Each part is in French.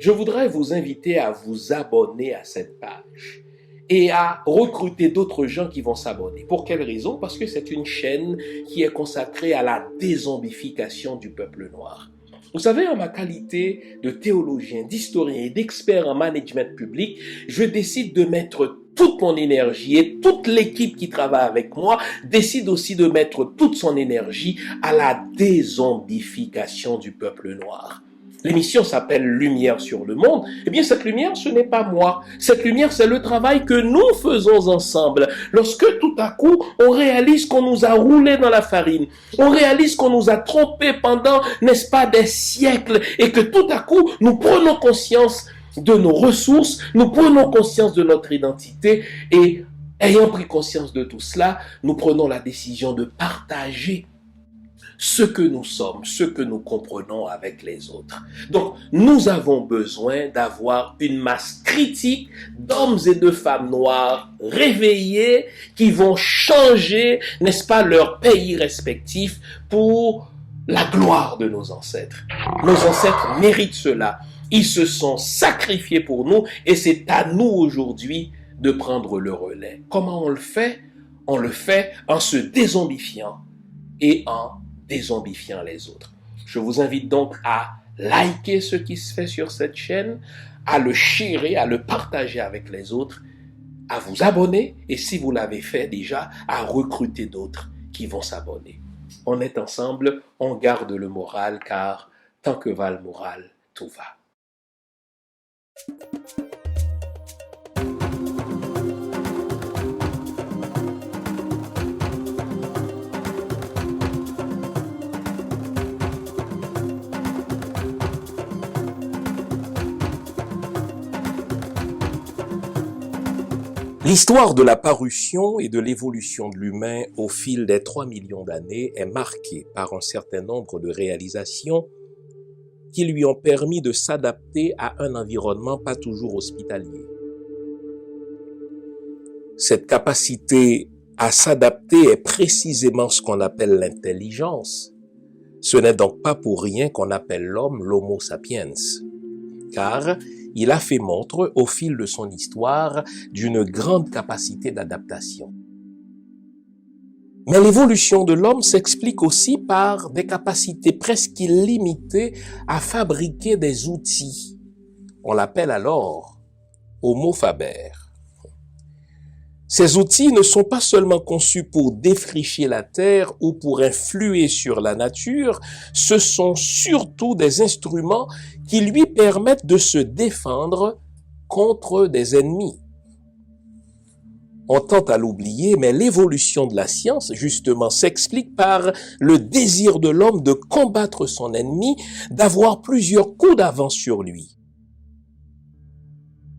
Je voudrais vous inviter à vous abonner à cette page et à recruter d'autres gens qui vont s'abonner. Pour quelle raison? Parce que c'est une chaîne qui est consacrée à la dézombification du peuple noir. Vous savez, en ma qualité de théologien, d'historien et d'expert en management public, je décide de mettre toute mon énergie et toute l'équipe qui travaille avec moi décide aussi de mettre toute son énergie à la dézombification du peuple noir. L'émission s'appelle Lumière sur le monde. Eh bien, cette lumière, ce n'est pas moi. Cette lumière, c'est le travail que nous faisons ensemble. Lorsque tout à coup, on réalise qu'on nous a roulé dans la farine, on réalise qu'on nous a trompés pendant, n'est-ce pas, des siècles, et que tout à coup, nous prenons conscience de nos ressources, nous prenons conscience de notre identité, et ayant pris conscience de tout cela, nous prenons la décision de partager ce que nous sommes, ce que nous comprenons avec les autres. Donc, nous avons besoin d'avoir une masse critique d'hommes et de femmes noirs réveillés qui vont changer, n'est-ce pas, leur pays respectif pour la gloire de nos ancêtres. Nos ancêtres méritent cela. Ils se sont sacrifiés pour nous et c'est à nous aujourd'hui de prendre le relais. Comment on le fait? On le fait en se dézombifiant et en dézombifiant les autres. Je vous invite donc à liker ce qui se fait sur cette chaîne, à le sharer, à le partager avec les autres, à vous abonner et si vous l'avez fait déjà, à recruter d'autres qui vont s'abonner. On est ensemble, on garde le moral car tant que va le moral, tout va. L'histoire de la parution et de l'évolution de l'humain au fil des 3 millions d'années est marquée par un certain nombre de réalisations qui lui ont permis de s'adapter à un environnement pas toujours hospitalier. Cette capacité à s'adapter est précisément ce qu'on appelle l'intelligence. Ce n'est donc pas pour rien qu'on appelle l'homme l'Homo sapiens, car il a fait montre, au fil de son histoire, d'une grande capacité d'adaptation. Mais l'évolution de l'homme s'explique aussi par des capacités presque illimitées à fabriquer des outils. On l'appelle alors Homo faber. Ces outils ne sont pas seulement conçus pour défricher la terre ou pour influer sur la nature, ce sont surtout des instruments qui lui permettent de se défendre contre des ennemis. On tente à l'oublier, mais l'évolution de la science, justement, s'explique par le désir de l'homme de combattre son ennemi, d'avoir plusieurs coups d'avance sur lui.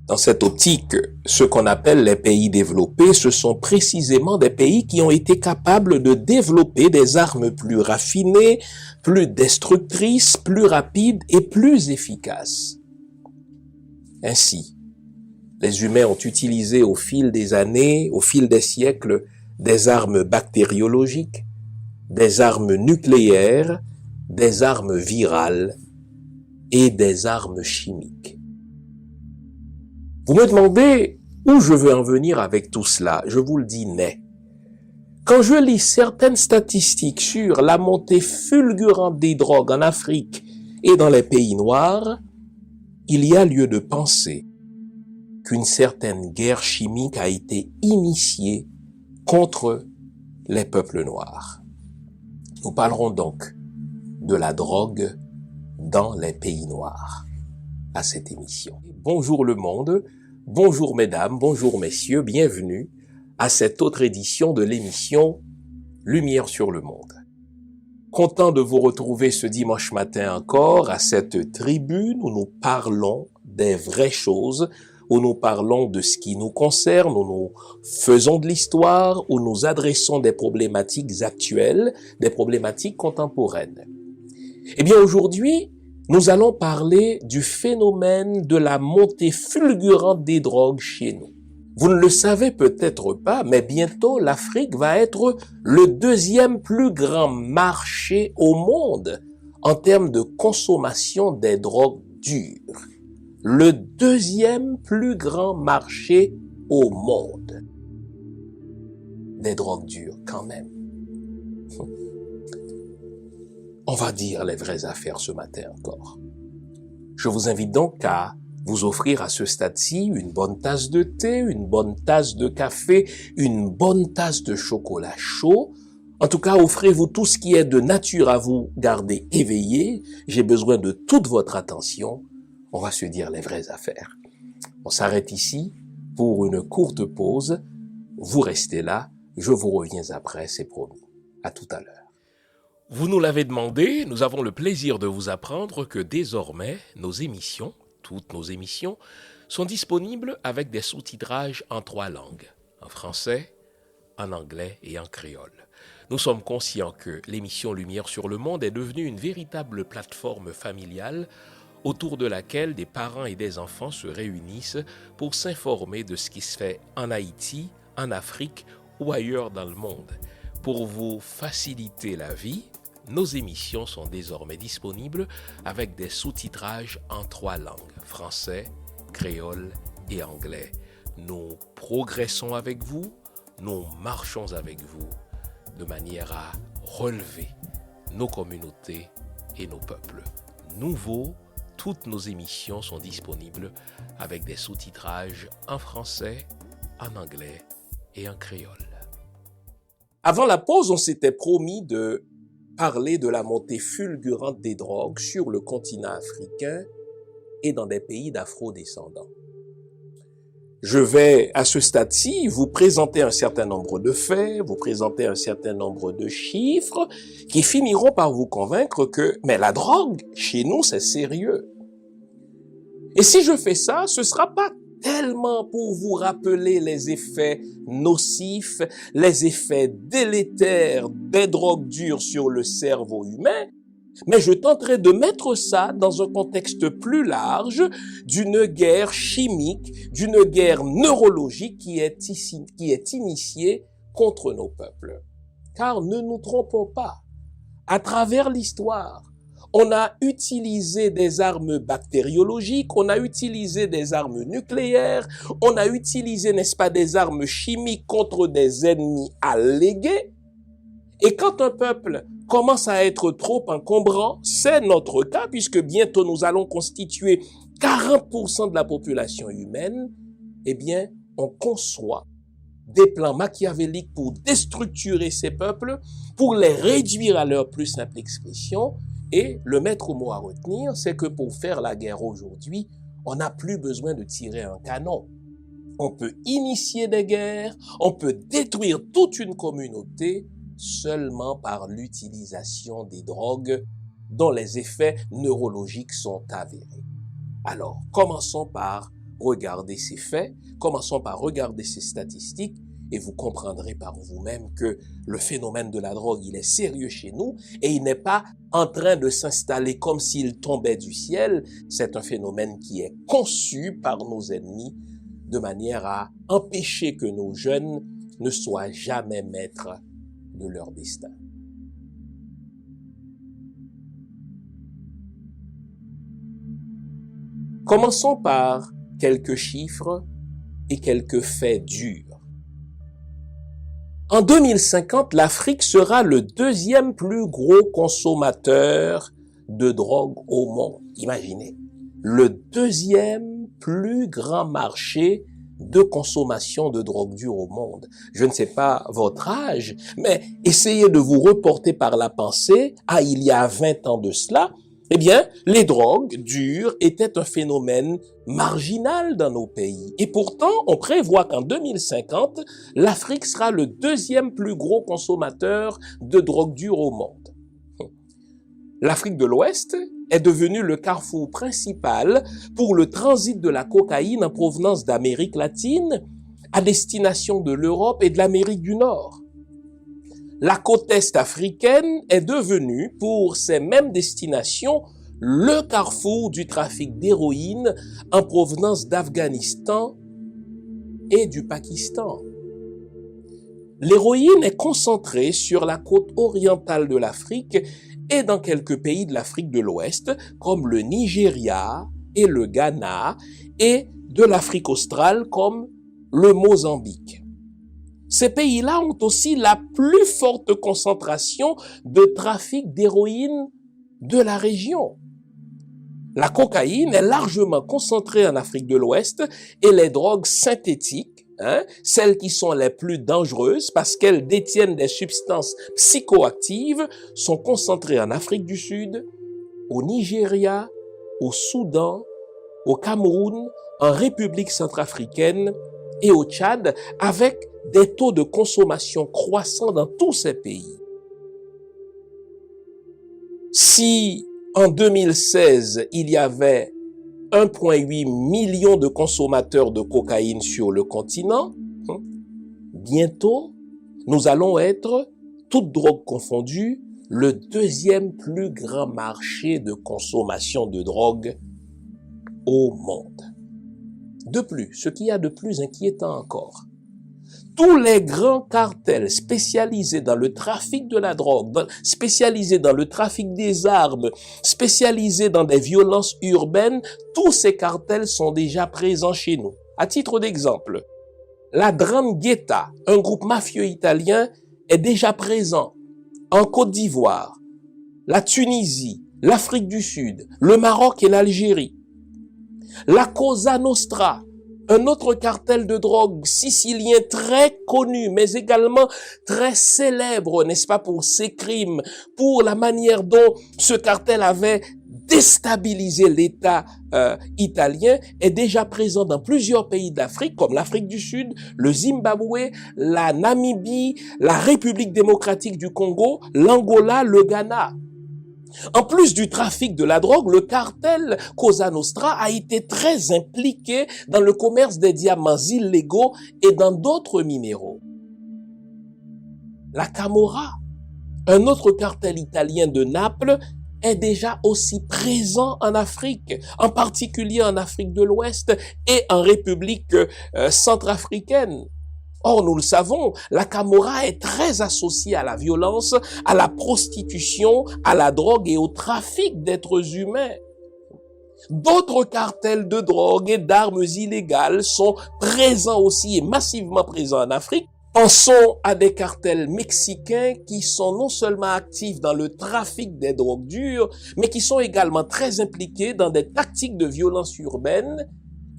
Dans cette optique, ce qu'on appelle les pays développés, ce sont précisément des pays qui ont été capables de développer des armes plus raffinées, plus destructrices, plus rapides et plus efficaces. Ainsi, les humains ont utilisé au fil des années, au fil des siècles, des armes bactériologiques, des armes nucléaires, des armes virales et des armes chimiques. Vous me demandez où je veux en venir avec tout cela. Je vous le dis net. Quand je lis certaines statistiques sur la montée fulgurante des drogues en Afrique et dans les pays noirs, il y a lieu de penser qu'une certaine guerre chimique a été initiée contre les peuples noirs. Nous parlerons donc de la drogue dans les pays noirs à cette émission. Bonjour le monde, bonjour mesdames, bonjour messieurs, bienvenue à cette autre édition de l'émission Lumière sur le monde. Content de vous retrouver ce dimanche matin encore à cette tribune où nous parlons des vraies choses, où nous parlons de ce qui nous concerne, où nous faisons de l'histoire, où nous adressons des problématiques actuelles, des problématiques contemporaines. Eh bien, aujourd'hui, nous allons parler du phénomène de la montée fulgurante des drogues chez nous. Vous ne le savez peut-être pas, mais bientôt l'Afrique va être le deuxième plus grand marché au monde en termes de consommation des drogues dures. Le deuxième plus grand marché au monde. Des drogues dures, quand même. On va dire les vraies affaires ce matin encore. Je vous invite donc à vous offrir à ce stade-ci une bonne tasse de thé, une bonne tasse de café, une bonne tasse de chocolat chaud. En tout cas, offrez-vous tout ce qui est de nature à vous garder éveillé. J'ai besoin de toute votre attention. On va se dire les vraies affaires. On s'arrête ici pour une courte pause. Vous restez là. Je vous reviens après, c'est promis. À tout à l'heure. Vous nous l'avez demandé, nous avons le plaisir de vous apprendre que désormais, nos émissions, toutes nos émissions, sont disponibles avec des sous-titrages en 3 langues, en français, en anglais et en créole. Nous sommes conscients que l'émission Lumière sur le monde est devenue une véritable plateforme familiale autour de laquelle des parents et des enfants se réunissent pour s'informer de ce qui se fait en Haïti, en Afrique ou ailleurs dans le monde. Pour vous faciliter la vie, nos émissions sont désormais disponibles avec des sous-titrages en 3 langues, français, créole et anglais. Nous progressons avec vous, nous marchons avec vous, de manière à relever nos communautés et nos peuples. Nouveau, toutes nos émissions sont disponibles avec des sous-titrages en français, en anglais et en créole. Avant la pause, on s'était promis de parler de la montée fulgurante des drogues sur le continent africain et dans des pays d'afro-descendants. Je vais, à ce stade-ci, vous présenter un certain nombre de faits, vous présenter un certain nombre de chiffres qui finiront par vous convaincre que, mais la drogue, chez nous, c'est sérieux. Et si je fais ça, ce sera pas tellement pour vous rappeler les effets nocifs, les effets délétères des drogues dures sur le cerveau humain, mais je tenterai de mettre ça dans un contexte plus large d'une guerre chimique, d'une guerre neurologique qui est initiée contre nos peuples. Car ne nous trompons pas, à travers l'histoire, on a utilisé des armes bactériologiques, on a utilisé des armes nucléaires, on a utilisé, n'est-ce pas, des armes chimiques contre des ennemis allégués. Et quand un peuple commence à être trop encombrant, c'est notre cas, puisque bientôt nous allons constituer 40% de la population humaine, eh bien, on conçoit des plans machiavéliques pour déstructurer ces peuples, pour les réduire à leur plus simple expression. Et le maître mot à retenir, c'est que pour faire la guerre aujourd'hui, on n'a plus besoin de tirer un canon. On peut initier des guerres, on peut détruire toute une communauté seulement par l'utilisation des drogues dont les effets neurologiques sont avérés. Alors, commençons par regarder ces faits, commençons par regarder ces statistiques, et vous comprendrez par vous-même que le phénomène de la drogue, il est sérieux chez nous et il n'est pas en train de s'installer comme s'il tombait du ciel. C'est un phénomène qui est conçu par nos ennemis de manière à empêcher que nos jeunes ne soient jamais maîtres de leur destin. Commençons par quelques chiffres et quelques faits durs. En 2050, l'Afrique sera le deuxième plus gros consommateur de drogue au monde. Imaginez, le deuxième plus grand marché de consommation de drogue dure au monde. Je ne sais pas votre âge, mais essayez de vous reporter par la pensée à il y a 20 ans de cela. Eh bien, les drogues dures étaient un phénomène marginal dans nos pays. Et pourtant, on prévoit qu'en 2050, l'Afrique sera le deuxième plus gros consommateur de drogue dure au monde. L'Afrique de l'Ouest est devenu le carrefour principal pour le transit de la cocaïne en provenance d'Amérique latine à destination de l'Europe et de l'Amérique du Nord. La côte est africaine est devenue, pour ces mêmes destinations, le carrefour du trafic d'héroïne en provenance d'Afghanistan et du Pakistan. L'héroïne est concentrée sur la côte orientale de l'Afrique et dans quelques pays de l'Afrique de l'Ouest, comme le Nigeria et le Ghana, et de l'Afrique australe, comme le Mozambique. Ces pays-là ont aussi la plus forte concentration de trafic d'héroïne de la région. La cocaïne est largement concentrée en Afrique de l'Ouest et les drogues synthétiques, celles qui sont les plus dangereuses parce qu'elles détiennent des substances psychoactives, sont concentrées en Afrique du Sud, au Nigeria, au Soudan, au Cameroun, en République centrafricaine et au Tchad, avec des taux de consommation croissants dans tous ces pays. Si en 2016, il y avait 1,8 million de consommateurs de cocaïne sur le continent, bientôt, nous allons être, toutes drogues confondues, le deuxième plus grand marché de consommation de drogue au monde. De plus, ce qu'il y a de plus inquiétant encore, tous les grands cartels spécialisés dans le trafic de la drogue, spécialisés dans le trafic des armes, spécialisés dans des violences urbaines, tous ces cartels sont déjà présents chez nous. À titre d'exemple, la 'Ndrangheta, un groupe mafieux italien, est déjà présent en Côte d'Ivoire, la Tunisie, l'Afrique du Sud, le Maroc et l'Algérie. La Cosa Nostra, un autre cartel de drogue sicilien très connu, mais également très célèbre, n'est-ce pas, pour ses crimes, pour la manière dont ce cartel avait déstabilisé l'État italien, est déjà présent dans plusieurs pays d'Afrique, comme l'Afrique du Sud, le Zimbabwe, la Namibie, la République démocratique du Congo, l'Angola, le Ghana. En plus du trafic de la drogue, le cartel Cosa Nostra a été très impliqué dans le commerce des diamants illégaux et dans d'autres minéraux. La Camorra, un autre cartel italien de Naples, est déjà aussi présent en Afrique, en particulier en Afrique de l'Ouest et en République centrafricaine. Or, nous le savons, la Camorra est très associée à la violence, à la prostitution, à la drogue et au trafic d'êtres humains. D'autres cartels de drogue et d'armes illégales sont présents aussi et massivement présents en Afrique. Pensons à des cartels mexicains qui sont non seulement actifs dans le trafic des drogues dures, mais qui sont également très impliqués dans des tactiques de violence urbaine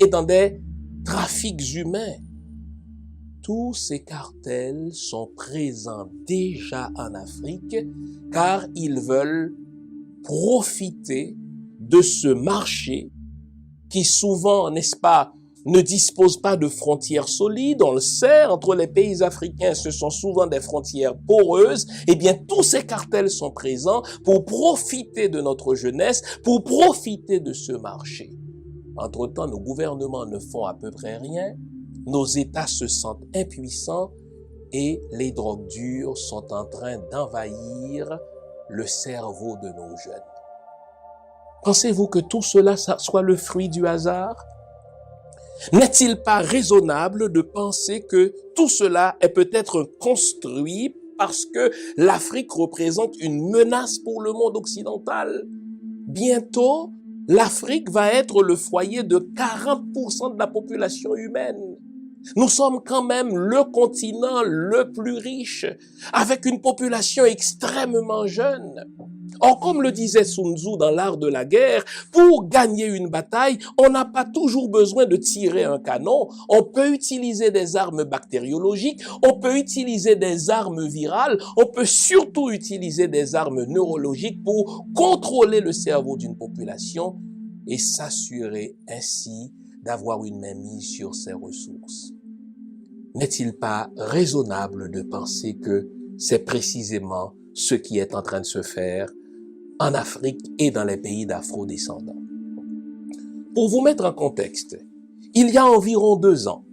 et dans des trafics humains. Tous ces cartels sont présents déjà en Afrique car ils veulent profiter de ce marché qui souvent, n'est-ce pas, ne dispose pas de frontières solides. On le sait, entre les pays africains, ce sont souvent des frontières poreuses. Eh bien, tous ces cartels sont présents pour profiter de notre jeunesse, pour profiter de ce marché. Entre-temps, nos gouvernements ne font à peu près rien. Nos États se sentent impuissants et les drogues dures sont en train d'envahir le cerveau de nos jeunes. Pensez-vous que tout cela soit le fruit du hasard? N'est-il pas raisonnable de penser que tout cela est peut-être construit parce que l'Afrique représente une menace pour le monde occidental? Bientôt, l'Afrique va être le foyer de 40% de la population humaine. Nous sommes quand même le continent le plus riche, avec une population extrêmement jeune. Or, comme le disait Sun Tzu dans l'art de la guerre, pour gagner une bataille, on n'a pas toujours besoin de tirer un canon. On peut utiliser des armes bactériologiques, on peut utiliser des armes virales, on peut surtout utiliser des armes neurologiques pour contrôler le cerveau d'une population et s'assurer ainsi d'avoir une mainmise sur ses ressources. N'est-il pas raisonnable de penser que c'est précisément ce qui est en train de se faire en Afrique et dans les pays d'afro-descendants. Pour vous mettre en contexte, il y a environ 2 ans,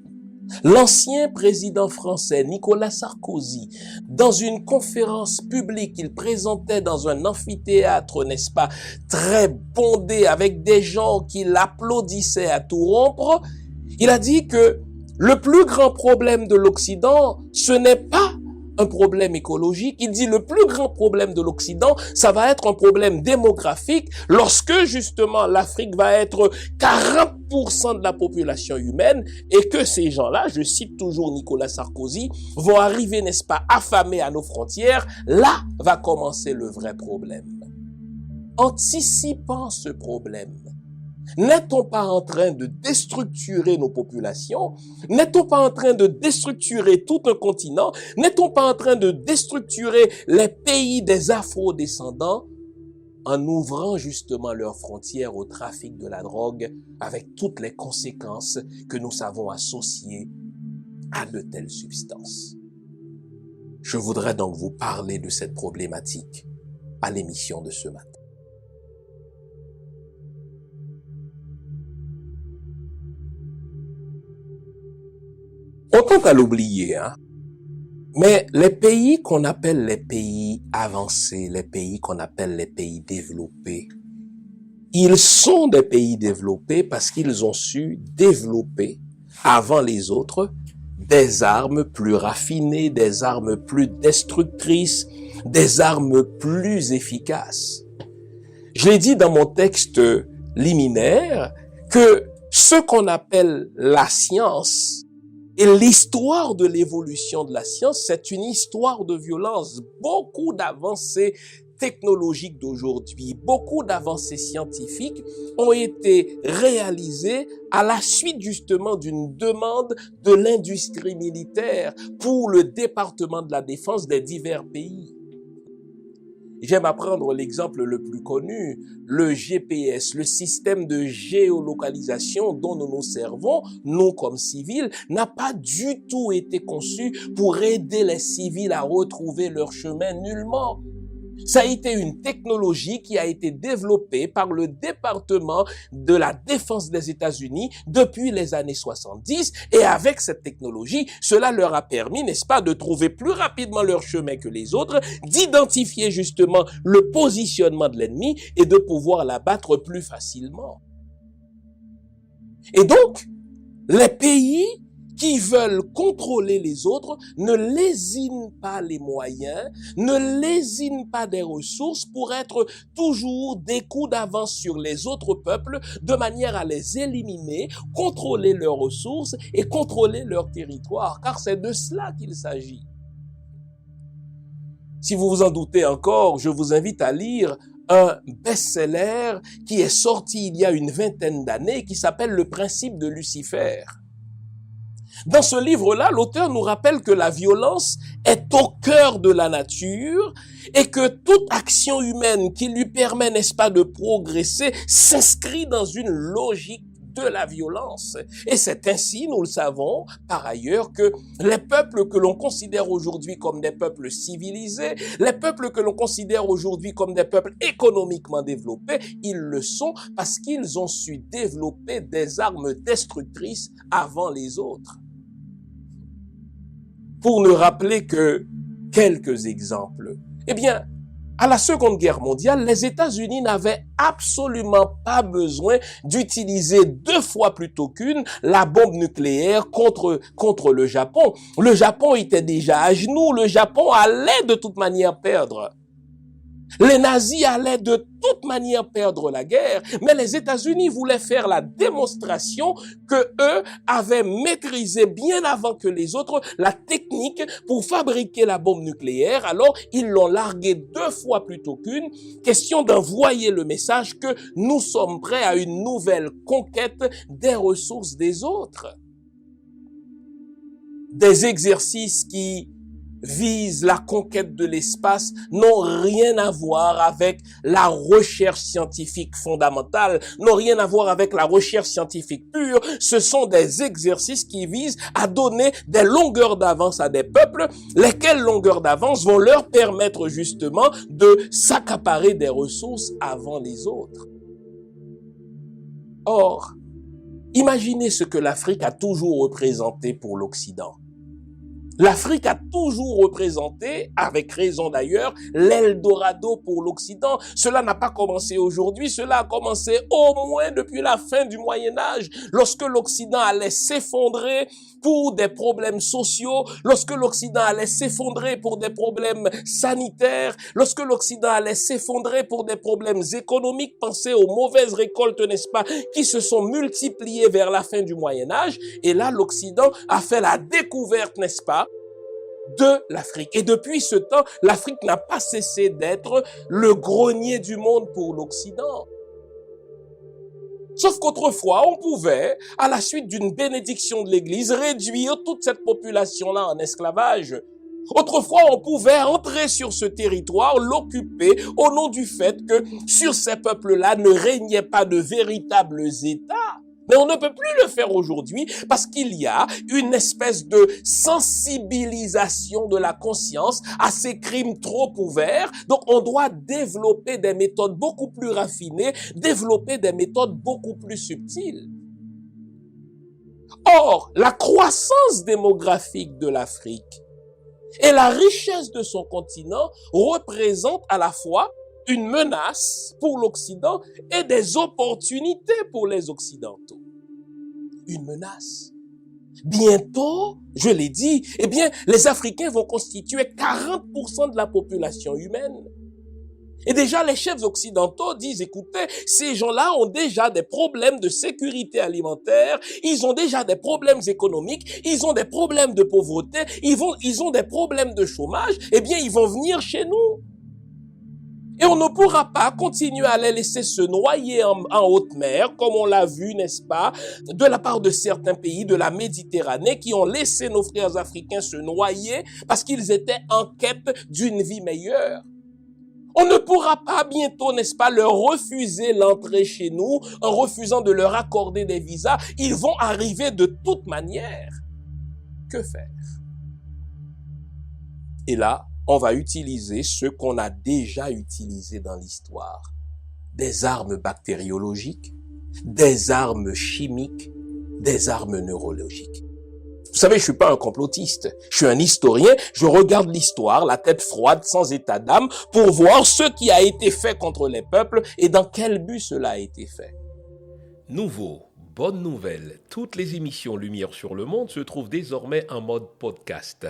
l'ancien président français Nicolas Sarkozy, dans une conférence publique qu'il présentait dans un amphithéâtre, n'est-ce pas, très bondé avec des gens qui l'applaudissaient à tout rompre, il a dit que le plus grand problème de l'Occident, ce n'est pas un problème écologique. Il dit le plus grand problème de l'Occident, ça va être un problème démographique lorsque justement l'Afrique va être 40% de la population humaine et que ces gens-là, je cite toujours Nicolas Sarkozy, vont arriver, n'est-ce pas, affamés à nos frontières. Là va commencer le vrai problème. Anticipant ce problème, n'est-on pas en train de déstructurer nos populations? N'est-on pas en train de déstructurer tout un continent? N'est-on pas en train de déstructurer les pays des afro-descendants en ouvrant justement leurs frontières au trafic de la drogue avec toutes les conséquences que nous savons associées à de telles substances? Je voudrais donc vous parler de cette problématique à l'émission de ce matin. On tente à l'oublier, mais les pays qu'on appelle les pays avancés, les pays qu'on appelle les pays développés, ils sont des pays développés parce qu'ils ont su développer avant les autres des armes plus raffinées, des armes plus destructrices, des armes plus efficaces. Je l'ai dit dans mon texte liminaire que ce qu'on appelle la science et l'histoire de l'évolution de la science, c'est une histoire de violence. Beaucoup d'avancées technologiques d'aujourd'hui, beaucoup d'avancées scientifiques ont été réalisées à la suite justement d'une demande de l'industrie militaire pour le département de la défense des divers pays. J'aime prendre l'exemple le plus connu, le GPS, le système de géolocalisation dont nous nous servons, nous comme civils, n'a pas du tout été conçu pour aider les civils à retrouver leur chemin nullement. Ça a été une technologie qui a été développée par le département de la défense des États-Unis depuis les années 70 et avec cette technologie, cela leur a permis, n'est-ce pas, de trouver plus rapidement leur chemin que les autres, d'identifier justement le positionnement de l'ennemi et de pouvoir l'abattre plus facilement. Et donc, les pays qui veulent contrôler les autres ne lésinent pas les moyens, ne lésinent pas des ressources pour être toujours des coups d'avance sur les autres peuples de manière à les éliminer, contrôler leurs ressources et contrôler leur territoire, car c'est de cela qu'il s'agit. Si vous vous en doutez encore, je vous invite à lire un best-seller qui est sorti il y a une vingtaine d'années qui s'appelle Le Principe de Lucifer. Dans ce livre-là, l'auteur nous rappelle que la violence est au cœur de la nature et que toute action humaine qui lui permet, n'est-ce pas, de progresser s'inscrit dans une logique de la violence. Et c'est ainsi, nous le savons, par ailleurs, que les peuples que l'on considère aujourd'hui comme des peuples civilisés, les peuples que l'on considère aujourd'hui comme des peuples économiquement développés, ils le sont parce qu'ils ont su développer des armes destructrices avant les autres. Pour ne rappeler que quelques exemples, eh bien, à la Seconde Guerre mondiale, les États-Unis n'avaient absolument pas besoin d'utiliser 2 fois plutôt qu'une la bombe nucléaire contre le Japon. Le Japon était déjà à genoux, le Japon allait de toute manière perdre. Les nazis allaient de toute manière perdre la guerre, mais les États-Unis voulaient faire la démonstration que eux avaient maîtrisé bien avant que les autres la technique pour fabriquer la bombe nucléaire. Alors, ils l'ont larguée 2 fois plutôt qu'une, question d'envoyer le message que nous sommes prêts à une nouvelle conquête des ressources des autres. Des exercices qui visent la conquête de l'espace n'ont rien à voir avec la recherche scientifique fondamentale, n'ont rien à voir avec la recherche scientifique pure. Ce sont des exercices qui visent à donner des longueurs d'avance à des peuples, lesquelles longueurs d'avance vont leur permettre justement de s'accaparer des ressources avant les autres. Or, imaginez ce que l'Afrique a toujours représenté pour l'Occident. L'Afrique a toujours représenté, avec raison d'ailleurs, l'Eldorado pour l'Occident. Cela n'a pas commencé aujourd'hui, cela a commencé au moins depuis la fin du Moyen-Âge, lorsque l'Occident allait s'effondrer pour des problèmes sociaux, lorsque l'Occident allait s'effondrer pour des problèmes sanitaires, lorsque l'Occident allait s'effondrer pour des problèmes économiques. Pensez aux mauvaises récoltes, n'est-ce pas, qui se sont multipliées vers la fin du Moyen-Âge. Et là, l'Occident a fait la découverte, n'est-ce pas, de l'Afrique. Et depuis ce temps, l'Afrique n'a pas cessé d'être le grenier du monde pour l'Occident. Sauf qu'autrefois, on pouvait, à la suite d'une bénédiction de l'Église, réduire toute cette population-là en esclavage. Autrefois, on pouvait entrer sur ce territoire, l'occuper, au nom du fait que sur ces peuples-là ne régnaient pas de véritables États. Mais on ne peut plus le faire aujourd'hui parce qu'il y a une espèce de sensibilisation de la conscience à ces crimes trop ouverts. Donc, on doit développer des méthodes beaucoup plus raffinées, développer des méthodes beaucoup plus subtiles. Or, la croissance démographique de l'Afrique et la richesse de son continent représentent à la fois une menace pour l'Occident et des opportunités pour les Occidentaux. Une menace. Bientôt, je l'ai dit, eh bien, les Africains vont constituer 40% de la population humaine. Et déjà, les chefs occidentaux disent, écoutez, ces gens-là ont déjà des problèmes de sécurité alimentaire, ils ont déjà des problèmes économiques, ils ont des problèmes de pauvreté, ils ont des problèmes de chômage, eh bien, ils vont venir chez nous. Et on ne pourra pas continuer à les laisser se noyer en haute mer, comme on l'a vu, n'est-ce pas, de la part de certains pays de la Méditerranée qui ont laissé nos frères africains se noyer parce qu'ils étaient en quête d'une vie meilleure. On ne pourra pas bientôt, n'est-ce pas, leur refuser l'entrée chez nous en refusant de leur accorder des visas. Ils vont arriver de toute manière. Que faire? Et là, on va utiliser ce qu'on a déjà utilisé dans l'histoire. Des armes bactériologiques, des armes chimiques, des armes neurologiques. Vous savez, je suis pas un complotiste. Je suis un historien. Je regarde l'histoire, la tête froide, sans état d'âme, pour voir ce qui a été fait contre les peuples et dans quel but cela a été fait. Nouveau, bonne nouvelle, toutes les émissions Lumière sur le Monde se trouvent désormais en mode podcast.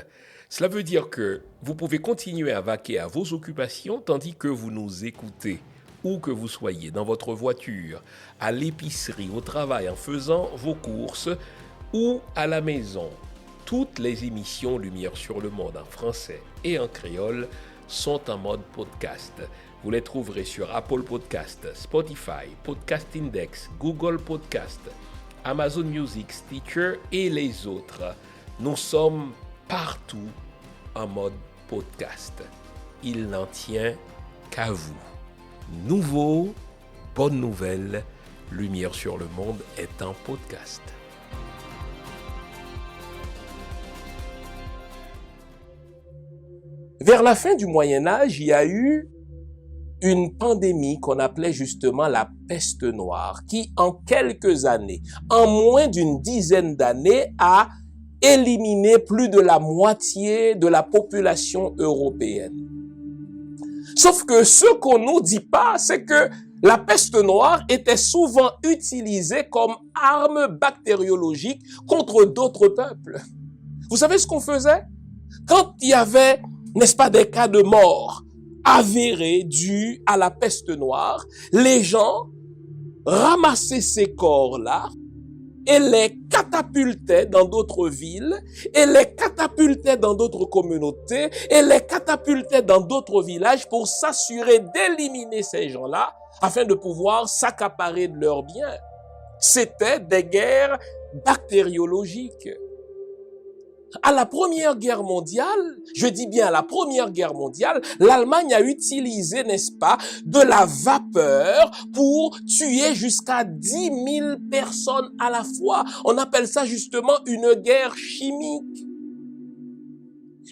Cela veut dire que vous pouvez continuer à vaquer à vos occupations tandis que vous nous écoutez, où que vous soyez, dans votre voiture, à l'épicerie, au travail, en faisant vos courses ou à la maison. Toutes les émissions Lumière sur le Monde en français et en créole sont en mode podcast. Vous les trouverez sur Apple Podcast, Spotify, Podcast Index, Google Podcast, Amazon Music, Stitcher et les autres. Nous sommes partout en mode podcast. Il n'en tient qu'à vous. Nouveau, bonne nouvelle, Lumière sur le Monde est en podcast. Vers la fin du Moyen-Âge, il y a eu une pandémie qu'on appelait justement la peste noire, qui en quelques années, en moins d'une dizaine d'années, a éliminé plus de la moitié de la population européenne. Sauf que ce qu'on nous dit pas, c'est que la peste noire était souvent utilisée comme arme bactériologique contre d'autres peuples. Vous savez ce qu'on faisait? Quand il y avait, n'est-ce pas, des cas de mort avérés dus à la peste noire, les gens ramassaient ces corps-là et les catapultaient dans d'autres villes, et les catapultaient dans d'autres communautés, et les catapultaient dans d'autres villages pour s'assurer d'éliminer ces gens-là afin de pouvoir s'accaparer de leurs biens. C'était des guerres bactériologiques. À la Première Guerre mondiale, je dis bien à la Première Guerre mondiale, l'Allemagne a utilisé, n'est-ce pas, de la vapeur pour tuer jusqu'à 10 000 personnes à la fois. On appelle ça justement une guerre chimique.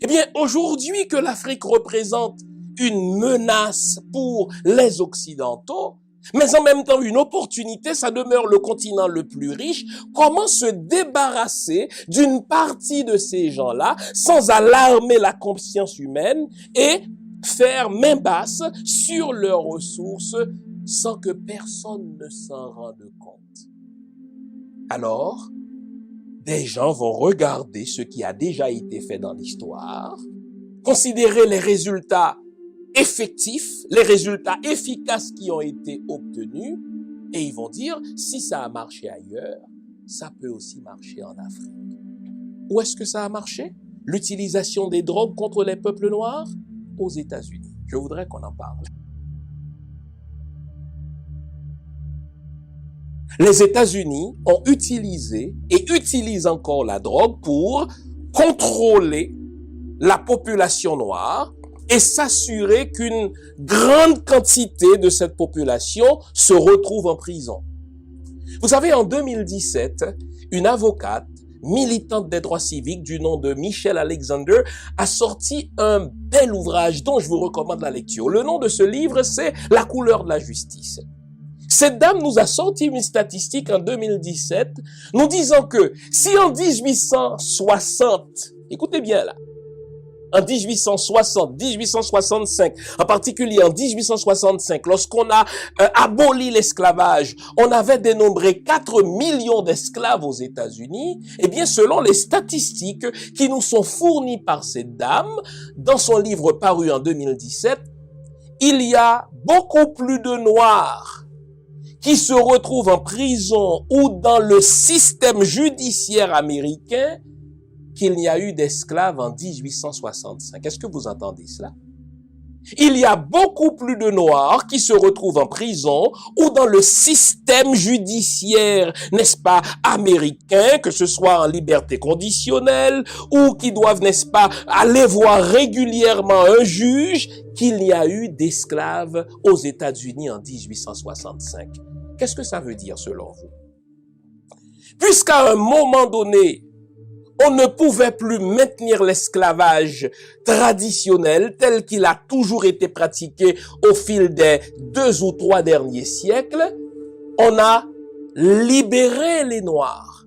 Eh bien, aujourd'hui que l'Afrique représente une menace pour les Occidentaux, mais en même temps une opportunité, ça demeure le continent le plus riche. Comment se débarrasser d'une partie de ces gens-là sans alarmer la conscience humaine et faire main basse sur leurs ressources sans que personne ne s'en rende compte? Alors, des gens vont regarder ce qui a déjà été fait dans l'histoire, considérer les résultats effectifs, les résultats efficaces qui ont été obtenus, et ils vont dire, si ça a marché ailleurs, ça peut aussi marcher en Afrique. Où est-ce que ça a marché? L'utilisation des drogues contre les peuples noirs? Aux États-Unis. Je voudrais qu'on en parle. Les États-Unis ont utilisé et utilisent encore la drogue pour contrôler la population noire et s'assurer qu'une grande quantité de cette population se retrouve en prison. Vous savez, en 2017, une avocate militante des droits civiques du nom de Michelle Alexander a sorti un bel ouvrage dont je vous recommande la lecture. Le nom de ce livre, c'est « La couleur de la justice ». Cette dame nous a sorti une statistique en 2017 nous disant que si en 1860, écoutez bien là, en 1860, 1865, en particulier en 1865, lorsqu'on a aboli l'esclavage, on avait dénombré 4 millions d'esclaves aux États-Unis. Eh bien, selon les statistiques qui nous sont fournies par cette dame, dans son livre paru en 2017, il y a beaucoup plus de Noirs qui se retrouvent en prison ou dans le système judiciaire américain qu'il n'y a eu d'esclaves en 1865. Est-ce que vous entendez cela? Il y a beaucoup plus de Noirs qui se retrouvent en prison ou dans le système judiciaire, n'est-ce pas, américain, que ce soit en liberté conditionnelle ou qui doivent, n'est-ce pas, aller voir régulièrement un juge, qu'il n'y a eu d'esclaves aux États-Unis en 1865. Qu'est-ce que ça veut dire selon vous? Puisqu'à un moment donné, on ne pouvait plus maintenir l'esclavage traditionnel tel qu'il a toujours été pratiqué au fil des 2 ou 3 derniers siècles. On a libéré les Noirs.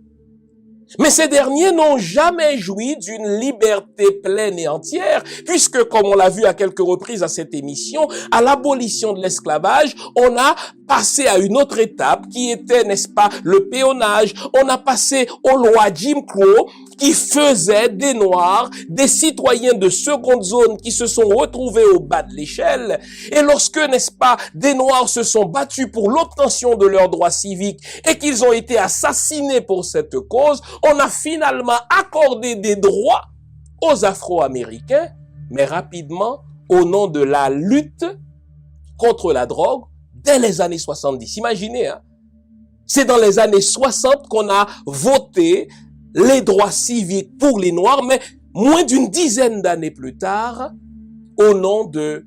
Mais ces derniers n'ont jamais joui d'une liberté pleine et entière, puisque, comme on l'a vu à quelques reprises à cette émission, à l'abolition de l'esclavage, on a passé à une autre étape qui était, n'est-ce pas, le péonnage. On a passé aux lois Jim Crow qui faisaient des Noirs des citoyens de seconde zone qui se sont retrouvés au bas de l'échelle. Et lorsque, n'est-ce pas, des Noirs se sont battus pour l'obtention de leurs droits civiques et qu'ils ont été assassinés pour cette cause, on a finalement accordé des droits aux Afro-Américains, mais rapidement, au nom de la lutte contre la drogue, dès les années 70. Imaginez, hein? C'est dans les années 60 qu'on a voté les droits civiques pour les Noirs, mais moins d'une dizaine d'années plus tard, au nom de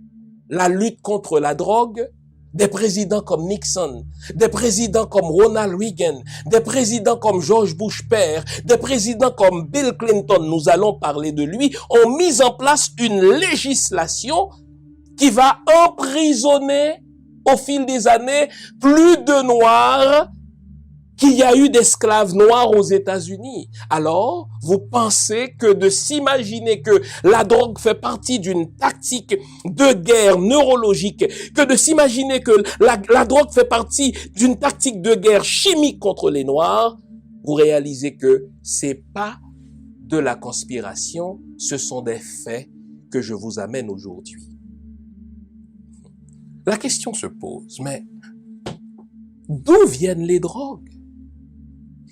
la lutte contre la drogue, des présidents comme Nixon, des présidents comme Ronald Reagan, des présidents comme George Bush père, des présidents comme Bill Clinton, nous allons parler de lui, ont mis en place une législation qui va emprisonner au fil des années plus de Noirs qu'il y a eu d'esclaves noirs aux États-Unis. Alors, vous pensez que de s'imaginer que la drogue fait partie d'une tactique de guerre neurologique, que de s'imaginer que la drogue fait partie d'une tactique de guerre chimique contre les Noirs, vous réalisez que c'est pas de la conspiration, ce sont des faits que je vous amène aujourd'hui. La question se pose, mais d'où viennent les drogues?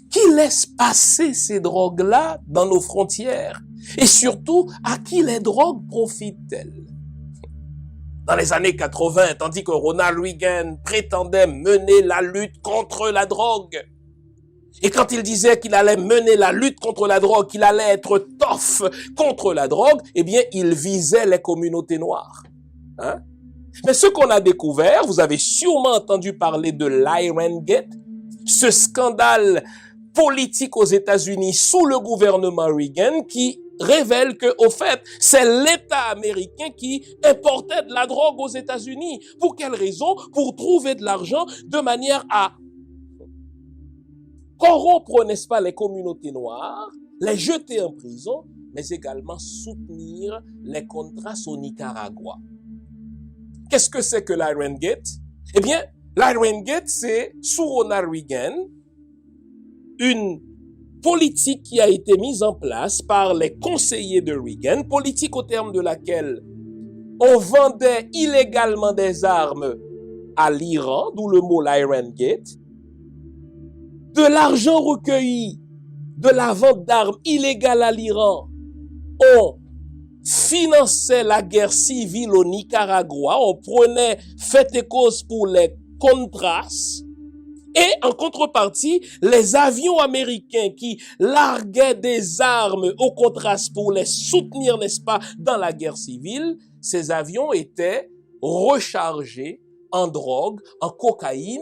Qui laisse passer ces drogues-là dans nos frontières? Et surtout, à qui les drogues profitent-elles? Dans les années 80, tandis que Ronald Reagan prétendait mener la lutte contre la drogue, Et quand il disait qu'il allait mener la lutte contre la drogue, qu'il allait être tough contre la drogue, eh bien, il visait les communautés noires. Hein? Mais ce qu'on a découvert, vous avez sûrement entendu parler de l'Irangate, ce scandale politique aux États-Unis sous le gouvernement Reagan qui révèle que, au fait, c'est l'État américain qui importait de la drogue aux États-Unis. Pour quelle raison? Pour trouver de l'argent de manière à corrompre, n'est-ce pas, les communautés noires, les jeter en prison, mais également soutenir les contras au Nicaragua. Qu'est-ce que c'est que l'Irangate? Eh bien, l'Irangate, c'est, sous Ronald Reagan, une politique qui a été mise en place par les conseillers de Reagan, politique au terme de laquelle on vendait illégalement des armes à l'Iran, d'où le mot l'Irangate, de l'argent recueilli de la vente d'armes illégales à l'Iran, on finançait la guerre civile au Nicaragua, on prenait fait et cause pour les Contras, et en contrepartie, les avions américains qui larguaient des armes aux Contras pour les soutenir, n'est-ce pas, dans la guerre civile, ces avions étaient rechargés en drogue, en cocaïne,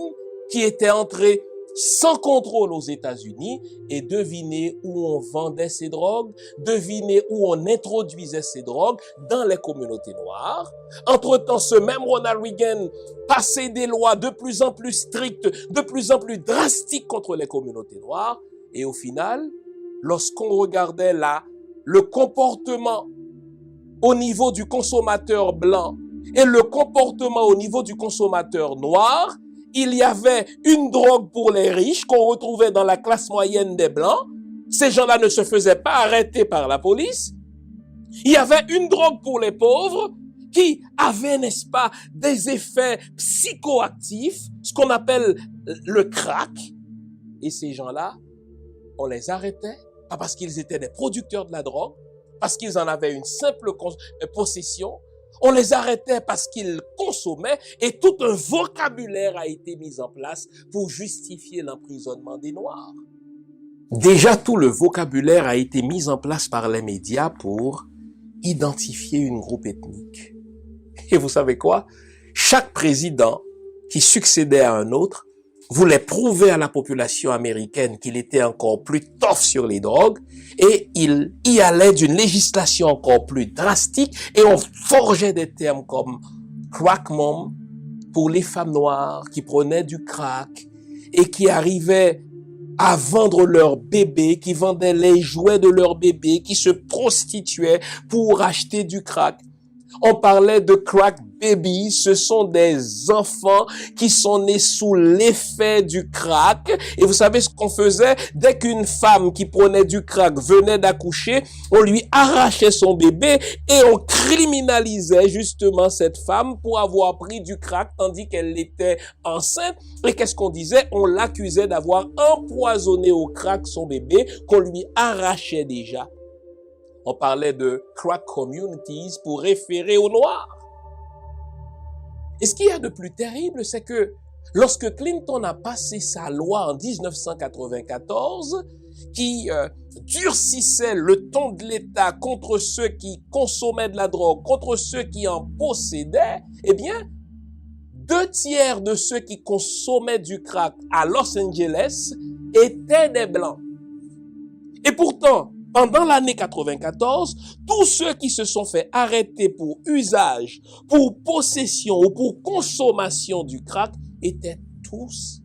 qui était entrée sans contrôle aux États-Unis, et devinez où on vendait ces drogues, devinez où on introduisait ces drogues dans les communautés noires. Entre-temps, ce même Ronald Reagan passait des lois de plus en plus strictes, de plus en plus drastiques contre les communautés noires, et au final, lorsqu'on regardait le comportement au niveau du consommateur blanc et le comportement au niveau du consommateur noir, il y avait une drogue pour les riches qu'on retrouvait dans la classe moyenne des Blancs. Ces gens-là ne se faisaient pas arrêter par la police. Il y avait une drogue pour les pauvres qui avait, n'est-ce pas, des effets psychoactifs, ce qu'on appelle le crack. Et ces gens-là, on les arrêtait, pas parce qu'ils étaient des producteurs de la drogue, parce qu'ils en avaient une simple possession. On les arrêtait parce qu'ils consommaient, et tout un vocabulaire a été mis en place pour justifier l'emprisonnement des Noirs. Déjà, tout le vocabulaire a été mis en place par les médias pour identifier une groupe ethnique. Et vous savez quoi? Chaque président qui succédait à un autre voulait prouver à la population américaine qu'il était encore plus tough sur les drogues, et il y allait d'une législation encore plus drastique, et on forgeait des termes comme crack mom pour les femmes noires qui prenaient du crack et qui arrivaient à vendre leurs bébés, qui vendaient les jouets de leurs bébés, qui se prostituaient pour acheter du crack. On parlait de crack babies, ce sont des enfants qui sont nés sous l'effet du crack. Et vous savez ce qu'on faisait? Dès qu'une femme qui prenait du crack venait d'accoucher, on lui arrachait son bébé et on criminalisait justement cette femme pour avoir pris du crack tandis qu'elle était enceinte. Et qu'est-ce qu'on disait? On l'accusait d'avoir empoisonné au crack son bébé qu'on lui arrachait déjà. On parlait de crack communities pour référer aux Noirs. Et ce qu'il y a de plus terrible, c'est que lorsque Clinton a passé sa loi en 1994, qui durcissait le ton de l'État contre ceux qui consommaient de la drogue, contre ceux qui en possédaient, eh bien, 2/3 de ceux qui consommaient du crack à Los Angeles étaient des Blancs. Et pourtant, pendant l'année 94, tous ceux qui se sont fait arrêter pour usage, pour possession ou pour consommation du crack étaient tous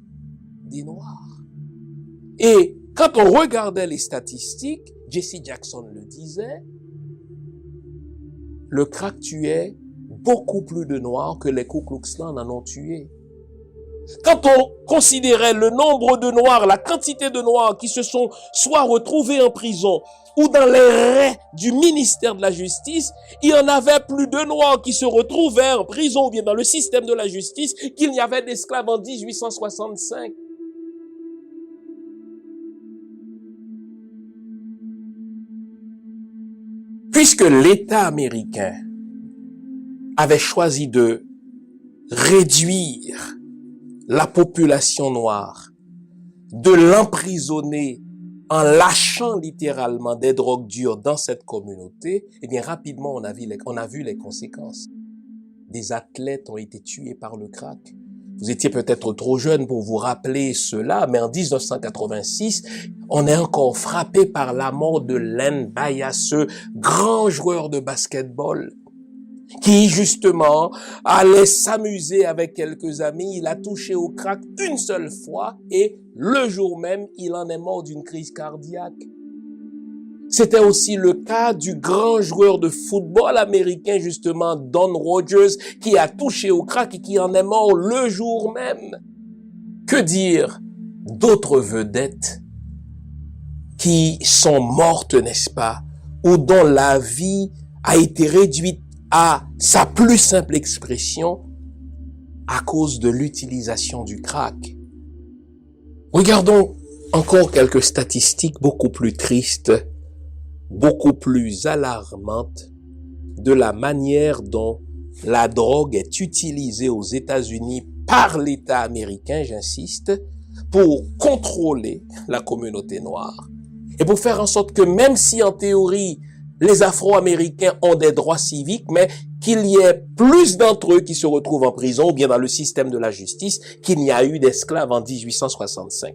des Noirs. Et quand on regardait les statistiques, Jesse Jackson le disait, le crack tuait beaucoup plus de Noirs que les Ku Klux Klan en ont tué. Quand on considérait le nombre de Noirs, la quantité de Noirs qui se sont soit retrouvés en prison ou dans les raies du ministère de la Justice, il y en avait plus de Noirs qui se retrouvaient en prison ou bien dans le système de la justice qu'il n'y avait d'esclaves en 1865. Puisque l'État américain avait choisi de réduire la population noire de l'emprisonner en lâchant littéralement des drogues dures dans cette communauté, eh bien rapidement on a vu les conséquences. Des athlètes ont été tués par le crack. Vous étiez peut-être trop jeune pour vous rappeler cela, mais en 1986, on est encore frappé par la mort de Len Bias, ce grand joueur de basketball qui justement allait s'amuser avec quelques amis. Il a touché au crack une seule fois et le jour même, il en est mort d'une crise cardiaque. C'était aussi le cas du grand joueur de football américain, justement, Don Rogers, qui a touché au crack et qui en est mort le jour même. Que dire d'autres vedettes qui sont mortes, n'est-ce pas, ou dont la vie a été réduite à sa plus simple expression à cause de l'utilisation du crack. Regardons encore quelques statistiques beaucoup plus tristes, beaucoup plus alarmantes de la manière dont la drogue est utilisée aux États-Unis par l'État américain, j'insiste, pour contrôler la communauté noire. Et pour faire en sorte que même si en théorie, les Afro-Américains ont des droits civiques, mais qu'il y ait plus d'entre eux qui se retrouvent en prison ou bien dans le système de la justice qu'il n'y a eu d'esclaves en 1865.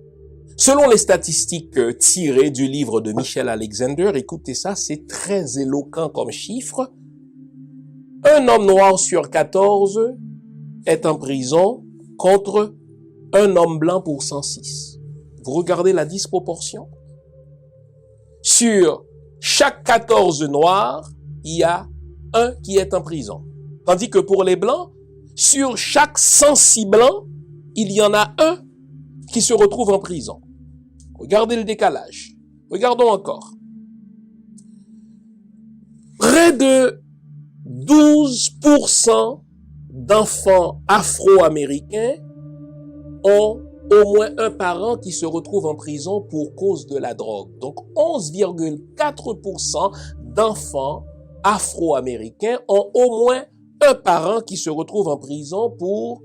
Selon les statistiques tirées du livre de Michel Alexander, écoutez ça, c'est très éloquent comme chiffre. Un homme noir sur 14 est en prison contre un homme blanc pour 106. Vous regardez la disproportion? Sur chaque 14 noirs, il y a un qui est en prison. Tandis que pour les blancs, sur chaque 106 blancs, il y en a un qui se retrouve en prison. Regardez le décalage. Regardons encore. Près de 12% d'enfants afro-américains ont au moins un parent qui se retrouve en prison pour cause de la drogue. Donc 11,4% d'enfants afro-américains ont au moins un parent qui se retrouve en prison pour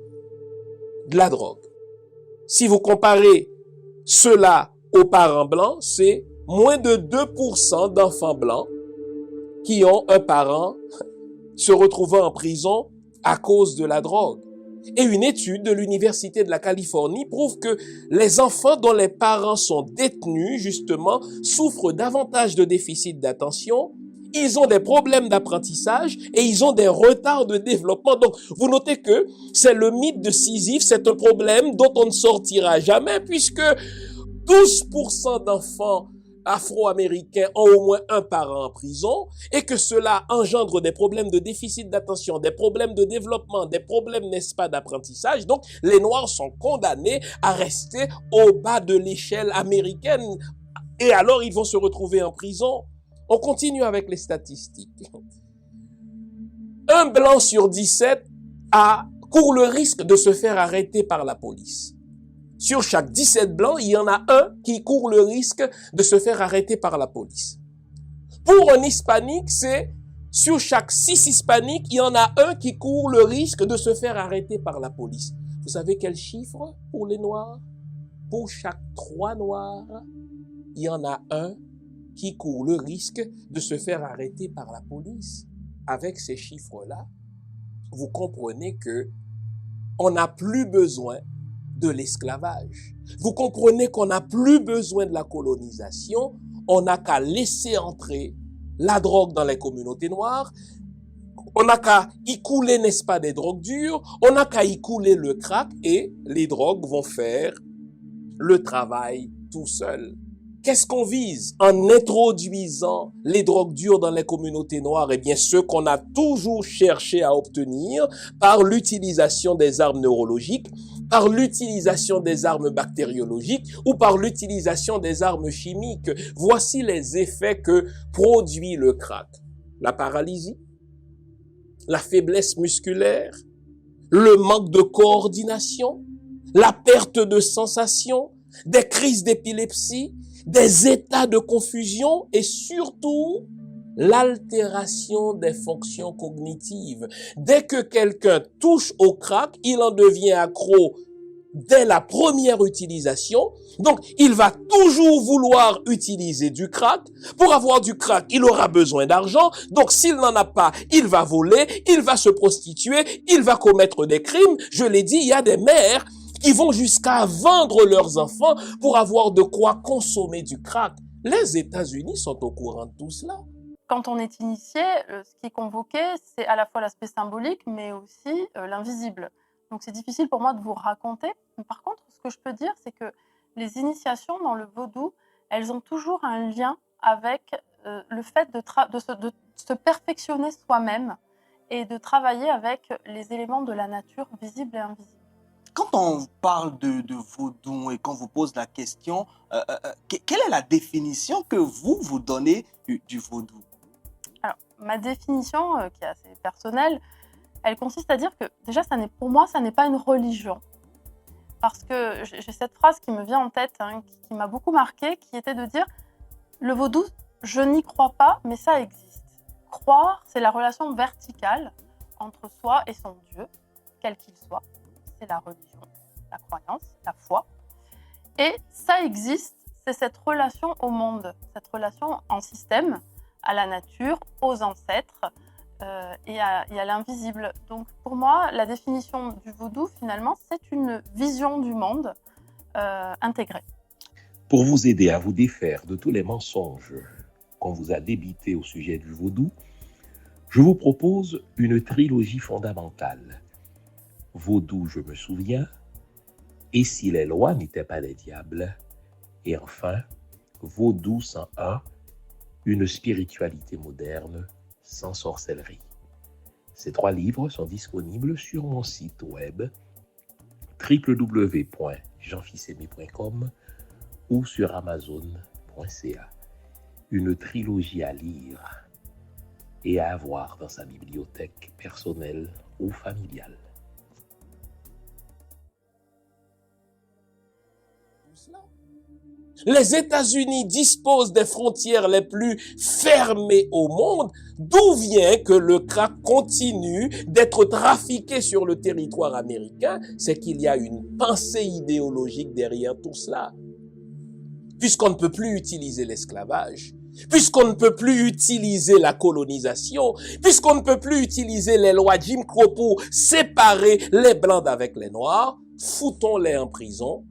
de la drogue. Si vous comparez cela aux parents blancs, c'est moins de 2% d'enfants blancs qui ont un parent se retrouvant en prison à cause de la drogue. Et une étude de l'Université de la Californie prouve que les enfants dont les parents sont détenus, justement, souffrent davantage de déficit d'attention, ils ont des problèmes d'apprentissage et ils ont des retards de développement. Donc, vous notez que c'est le mythe de Sisyphe, c'est un problème dont on ne sortira jamais puisque 12% d'enfants afro-américains ont au moins un parent en prison et que cela engendre des problèmes de déficit d'attention, des problèmes de développement, des problèmes, n'est-ce pas, d'apprentissage. Donc, les Noirs sont condamnés à rester au bas de l'échelle américaine et alors ils vont se retrouver en prison. On continue avec les statistiques. Un blanc sur 17 court le risque de se faire arrêter par la police. Sur chaque 17 blancs, il y en a un qui court le risque de se faire arrêter par la police. Pour un hispanique, c'est sur chaque 6 hispaniques, il y en a un qui court le risque de se faire arrêter par la police. Vous savez quel chiffre pour les Noirs? Pour chaque 3 Noirs, il y en a un qui court le risque de se faire arrêter par la police. Avec ces chiffres-là, vous comprenez que on n'a plus besoin de l'esclavage. Vous comprenez qu'on n'a plus besoin de la colonisation, on n'a qu'à laisser entrer la drogue dans les communautés noires, on n'a qu'à y couler, n'est-ce pas, des drogues dures, on n'a qu'à y couler le crack et les drogues vont faire le travail tout seul. Qu'est-ce qu'on vise en introduisant les drogues dures dans les communautés noires? Eh bien, ce qu'on a toujours cherché à obtenir par l'utilisation des armes neurologiques, par l'utilisation des armes bactériologiques ou par l'utilisation des armes chimiques. Voici les effets que produit le crack. La paralysie, la faiblesse musculaire, le manque de coordination, la perte de sensation, des crises d'épilepsie, des états de confusion et surtout l'altération des fonctions cognitives. Dès que quelqu'un touche au crack, il en devient accro dès la première utilisation. Donc, il va toujours vouloir utiliser du crack. Pour avoir du crack, il aura besoin d'argent. Donc, s'il n'en a pas, il va voler, il va se prostituer, il va commettre des crimes. Je l'ai dit, il y a des mères qui vont jusqu'à vendre leurs enfants pour avoir de quoi consommer du crack. Les États-Unis sont au courant de tout cela. Quand on est initié, ce qui est convoqué, c'est à la fois l'aspect symbolique, mais aussi l'invisible. Donc c'est difficile pour moi de vous raconter. Mais par contre, ce que je peux dire, c'est que les initiations dans le vaudou, elles ont toujours un lien avec le fait de se perfectionner soi-même et de travailler avec les éléments de la nature visibles et invisibles. Quand on parle de vaudou et qu'on vous pose la question, quelle est la définition que vous donnez du vaudou? Alors, ma définition, qui est assez personnelle, elle consiste à dire que déjà, pour moi, ça n'est pas une religion. Parce que j'ai cette phrase qui me vient en tête, qui m'a beaucoup marquée, qui était de dire « Le vaudou, je n'y crois pas, mais ça existe. Croire, c'est la relation verticale entre soi et son Dieu, quel qu'il soit. C'est la religion, la croyance, la foi. Et ça existe, c'est cette relation au monde, cette relation en système, à la nature, aux ancêtres et à l'invisible. Donc pour moi, la définition du vaudou, finalement, c'est une vision du monde intégrée. Pour vous aider à vous défaire de tous les mensonges qu'on vous a débités au sujet du vaudou, je vous propose une trilogie fondamentale. Vaudou, je me souviens, et si les lois n'étaient pas les diables, et enfin, Vaudou 101, une spiritualité moderne sans sorcellerie. Ces 3 livres sont disponibles sur mon site web www.jeanfils-aimé.com ou sur amazon.ca. Une trilogie à lire et à avoir dans sa bibliothèque personnelle ou familiale. Les États-Unis disposent des frontières les plus fermées au monde. D'où vient que le crack continue d'être trafiqué sur le territoire américain? C'est qu'il y a une pensée idéologique derrière tout cela. Puisqu'on ne peut plus utiliser l'esclavage, puisqu'on ne peut plus utiliser la colonisation, puisqu'on ne peut plus utiliser les lois Jim Crow pour séparer les Blancs d'avec les Noirs, foutons-les en prison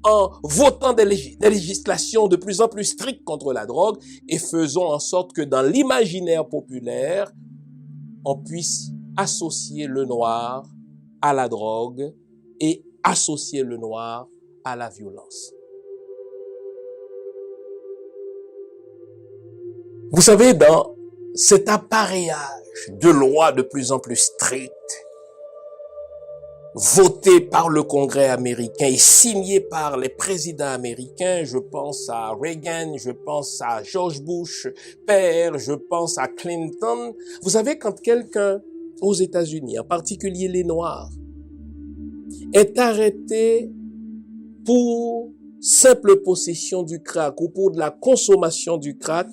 en votant des législations de plus en plus strictes contre la drogue et faisons en sorte que dans l'imaginaire populaire, on puisse associer le noir à la drogue et associer le noir à la violence. Vous savez, dans cet appareillage de lois de plus en plus strictes, voté par le Congrès américain et signé par les présidents américains, je pense à Reagan, je pense à George Bush père, je pense à Clinton. Vous savez, quand quelqu'un aux États-Unis, en particulier les Noirs, est arrêté pour simple possession du crack ou pour de la consommation du crack,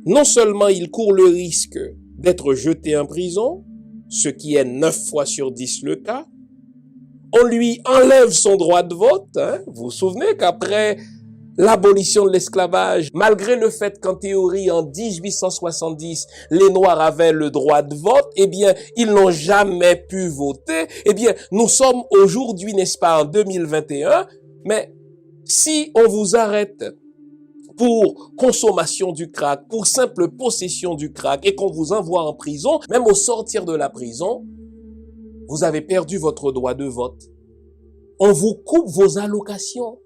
non seulement il court le risque d'être jeté en prison, ce qui est 9 fois sur 10 le cas. On lui enlève son droit de vote. Vous vous souvenez qu'après l'abolition de l'esclavage, malgré le fait qu'en théorie, en 1870, les Noirs avaient le droit de vote, eh bien, ils n'ont jamais pu voter. Eh bien, nous sommes aujourd'hui, n'est-ce pas, en 2021, mais si on vous arrête pour consommation du crack, pour simple possession du crack et qu'on vous envoie en prison, même au sortir de la prison, vous avez perdu votre droit de vote. On vous coupe vos allocations.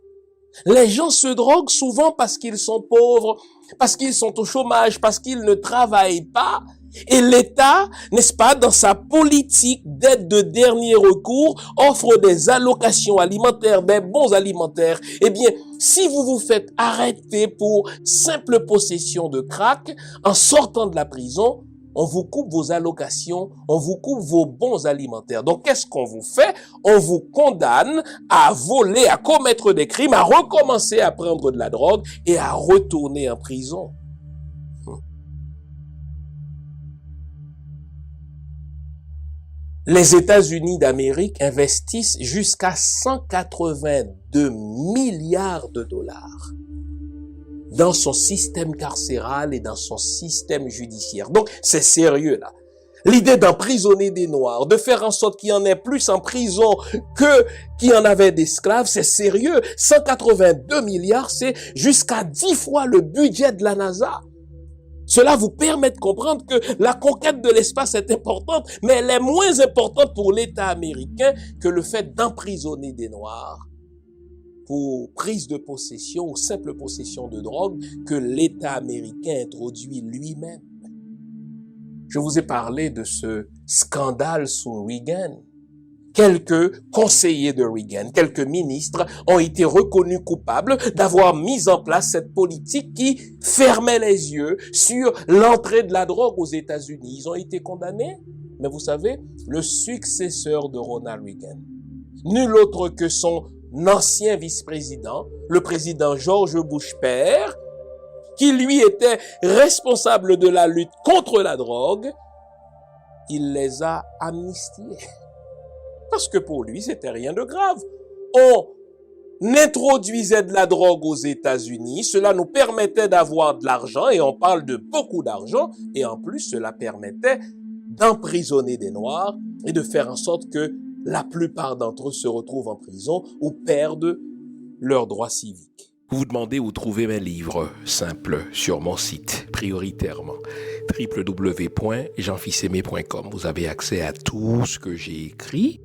Les gens se droguent souvent parce qu'ils sont pauvres, parce qu'ils sont au chômage, parce qu'ils ne travaillent pas. Et l'État, n'est-ce pas, dans sa politique d'aide de dernier recours, offre des allocations alimentaires, des bons alimentaires. Eh bien, si vous vous faites arrêter pour simple possession de crack, en sortant de la prison, on vous coupe vos allocations, on vous coupe vos bons alimentaires. Donc, qu'est-ce qu'on vous fait? On vous condamne à voler, à commettre des crimes, à recommencer à prendre de la drogue et à retourner en prison. les États-Unis d'Amérique investissent jusqu'à 182 milliards de dollars dans son système carcéral et dans son système judiciaire. Donc, c'est sérieux, là. L'idée d'emprisonner des Noirs, de faire en sorte qu'il y en ait plus en prison que qu'il y en avait d'esclaves, c'est sérieux. 182 milliards, c'est jusqu'à 10 fois le budget de la NASA. Cela vous permet de comprendre que la conquête de l'espace est importante, mais elle est moins importante pour l'État américain que le fait d'emprisonner des Noirs pour prise de possession ou simple possession de drogue que l'État américain introduit lui-même. Je vous ai parlé de ce scandale sous Reagan. Quelques conseillers de Reagan, quelques ministres ont été reconnus coupables d'avoir mis en place cette politique qui fermait les yeux sur l'entrée de la drogue aux États-Unis. Ils ont été condamnés, mais vous savez, le successeur de Ronald Reagan, nul autre que son ancien vice-président, le président George Bush père, qui lui était responsable de la lutte contre la drogue, il les a amnistiés. Parce que pour lui, c'était rien de grave. On introduisait de la drogue aux États-Unis, cela nous permettait d'avoir de l'argent, et on parle de beaucoup d'argent, et en plus, cela permettait d'emprisonner des Noirs et de faire en sorte que la plupart d'entre eux se retrouvent en prison ou perdent leurs droits civiques. Vous vous demandez où trouver mes livres simples sur mon site, prioritairement, www.jeanfils-aimé.com. Vous avez accès à tout ce que j'ai écrit.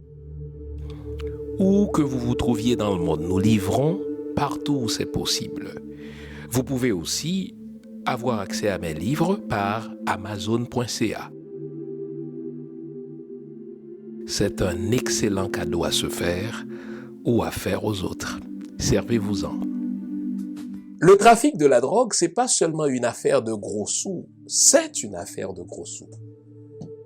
Où que vous vous trouviez dans le monde, nous livrons partout où c'est possible. Vous pouvez aussi avoir accès à mes livres par Amazon.ca. C'est un excellent cadeau à se faire ou à faire aux autres. Servez-vous-en. Le trafic de la drogue, c'est pas seulement une affaire de gros sous, c'est une affaire de gros sous.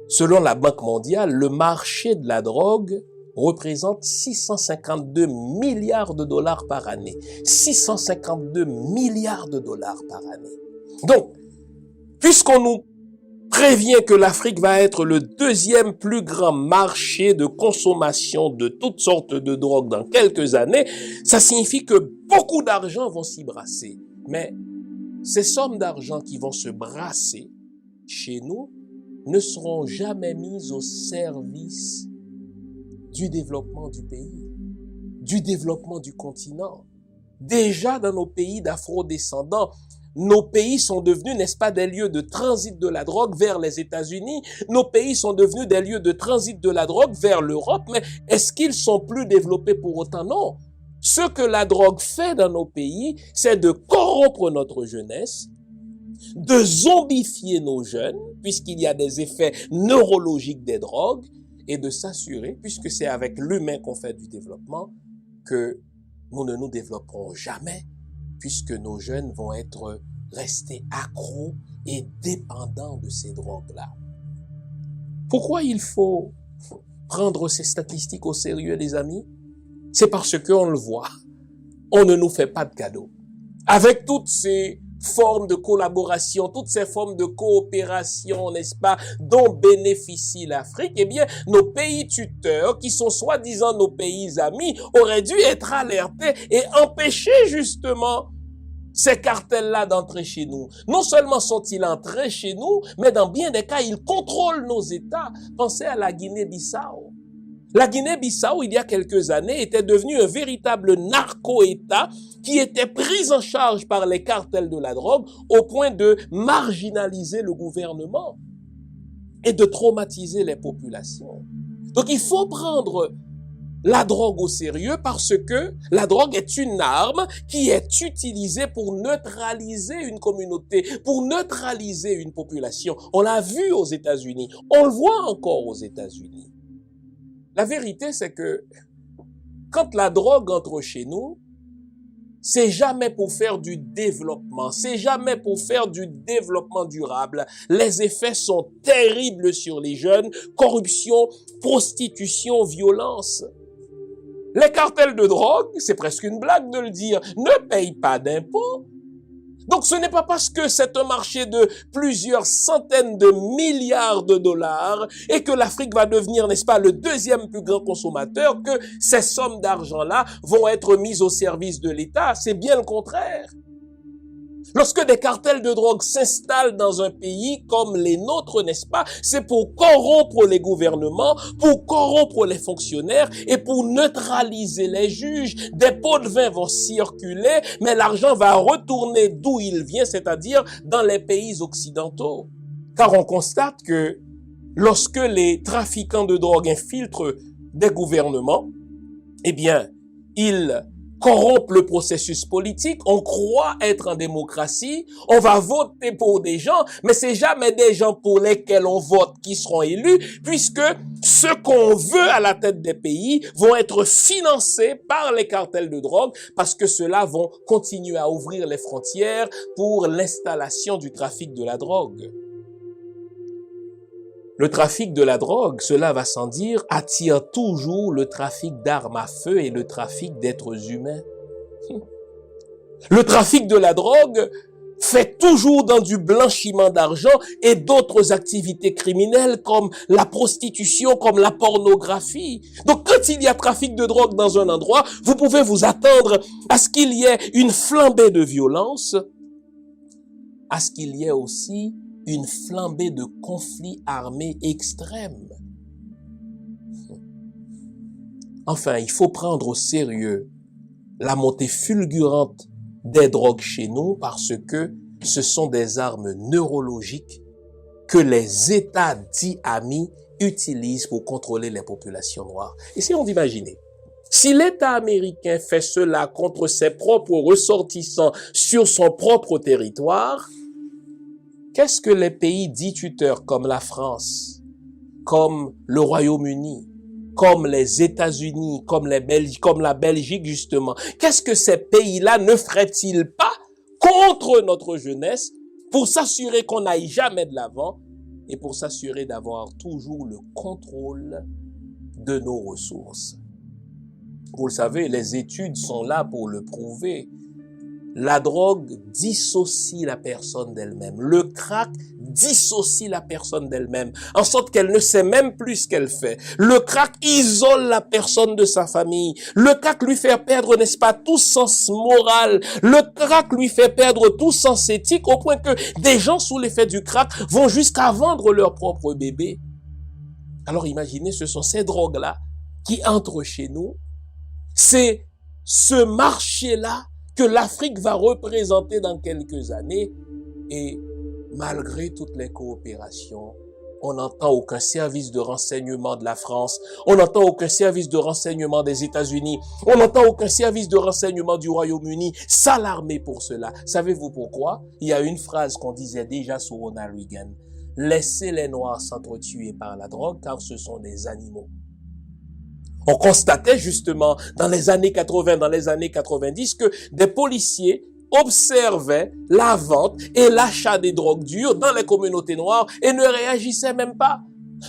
Selon la Banque mondiale, le marché de la drogue représente 652 milliards de dollars par année. 652 milliards de dollars par année. Donc, puisqu'on nous prévient que l'Afrique va être le deuxième plus grand marché de consommation de toutes sortes de drogues dans quelques années, ça signifie que beaucoup d'argent vont s'y brasser. Mais ces sommes d'argent qui vont se brasser chez nous ne seront jamais mises au service du développement du pays, du développement du continent. Déjà dans nos pays d'afro-descendants, nos pays sont devenus, n'est-ce pas, des lieux de transit de la drogue vers les États-Unis. Nos pays sont devenus des lieux de transit de la drogue vers l'Europe. Mais est-ce qu'ils sont plus développés pour autant? Non. Ce que la drogue fait dans nos pays, c'est de corrompre notre jeunesse, de zombifier nos jeunes, puisqu'il y a des effets neurologiques des drogues, et de s'assurer, puisque c'est avec l'humain qu'on fait du développement, que nous ne nous développerons jamais, puisque nos jeunes vont être restés accros et dépendants de ces drogues-là. Pourquoi il faut prendre ces statistiques au sérieux, les amis? C'est parce qu'on le voit, on ne nous fait pas de cadeaux. Avec toutes ces formes de collaboration, toutes ces formes de coopération, n'est-ce pas, dont bénéficie l'Afrique, eh bien, nos pays tuteurs, qui sont soi-disant nos pays amis, auraient dû être alertés et empêcher justement ces cartels-là d'entrer chez nous. Non seulement sont-ils entrés chez nous, mais dans bien des cas, ils contrôlent nos États. Pensez à la Guinée-Bissau. La Guinée-Bissau, il y a quelques années, était devenue un véritable narco-État qui était pris en charge par les cartels de la drogue au point de marginaliser le gouvernement et de traumatiser les populations. Donc il faut prendre la drogue au sérieux parce que la drogue est une arme qui est utilisée pour neutraliser une communauté, pour neutraliser une population. On l'a vu aux États-Unis, on le voit encore aux États-Unis. La vérité, c'est que quand la drogue entre chez nous, c'est jamais pour faire du développement, c'est jamais pour faire du développement durable. Les effets sont terribles sur les jeunes, corruption, prostitution, violence. Les cartels de drogue, c'est presque une blague de le dire, ne payent pas d'impôts. Donc ce n'est pas parce que c'est un marché de plusieurs centaines de milliards de dollars et que l'Afrique va devenir, n'est-ce pas, le deuxième plus grand consommateur que ces sommes d'argent-là vont être mises au service de l'État. C'est bien le contraire. Lorsque des cartels de drogue s'installent dans un pays comme les nôtres, n'est-ce pas, c'est pour corrompre les gouvernements, pour corrompre les fonctionnaires et pour neutraliser les juges. Des pots de vin vont circuler, mais l'argent va retourner d'où il vient, c'est-à-dire dans les pays occidentaux. Car on constate que lorsque les trafiquants de drogue infiltrent des gouvernements, eh bien, ils corrompent le processus politique, on croit être en démocratie, on va voter pour des gens, mais c'est jamais des gens pour lesquels on vote qui seront élus, puisque ceux qu'on veut à la tête des pays vont être financés par les cartels de drogue, parce que ceux-là vont continuer à ouvrir les frontières pour l'installation du trafic de la drogue. Le trafic de la drogue, cela va sans dire, attire toujours le trafic d'armes à feu et le trafic d'êtres humains. Le trafic de la drogue fait toujours dans du blanchiment d'argent et d'autres activités criminelles comme la prostitution, comme la pornographie. Donc quand il y a trafic de drogue dans un endroit, vous pouvez vous attendre à ce qu'il y ait une flambée de violence, à ce qu'il y ait aussi une flambée de conflits armés extrêmes. Enfin, il faut prendre au sérieux la montée fulgurante des drogues chez nous parce que ce sont des armes neurologiques que les États dits amis utilisent pour contrôler les populations noires. Essayons d'imaginer. Si l'État américain fait cela contre ses propres ressortissants sur son propre territoire, qu'est-ce que les pays dits tuteurs comme la France, comme le Royaume-Uni, comme les États-Unis, comme la Belgique justement, qu'est-ce que ces pays-là ne feraient-ils pas contre notre jeunesse pour s'assurer qu'on n'aille jamais de l'avant et pour s'assurer d'avoir toujours le contrôle de nos ressources? Vous le savez, les études sont là pour le prouver. La drogue dissocie la personne d'elle-même. Le crack dissocie la personne d'elle-même, en sorte qu'elle ne sait même plus ce qu'elle fait. Le crack isole la personne de sa famille. Le crack lui fait perdre, n'est-ce pas, tout sens moral. Le crack lui fait perdre tout sens éthique, au point que des gens sous l'effet du crack vont jusqu'à vendre leur propre bébé. Alors imaginez, ce sont ces drogues-là qui entrent chez nous. C'est ce marché-là que l'Afrique va représenter dans quelques années et malgré toutes les coopérations, on n'entend aucun service de renseignement de la France, on n'entend aucun service de renseignement des États-Unis, on n'entend aucun service de renseignement du Royaume-Uni s'alarmer pour cela. Savez-vous pourquoi? Il y a une phrase qu'on disait déjà sous Ronald Reagan. Laissez les Noirs s'entretuer par la drogue car ce sont des animaux. On constatait justement dans les années 80, dans les années 90 que des policiers observaient la vente et l'achat des drogues dures dans les communautés noires et ne réagissaient même pas.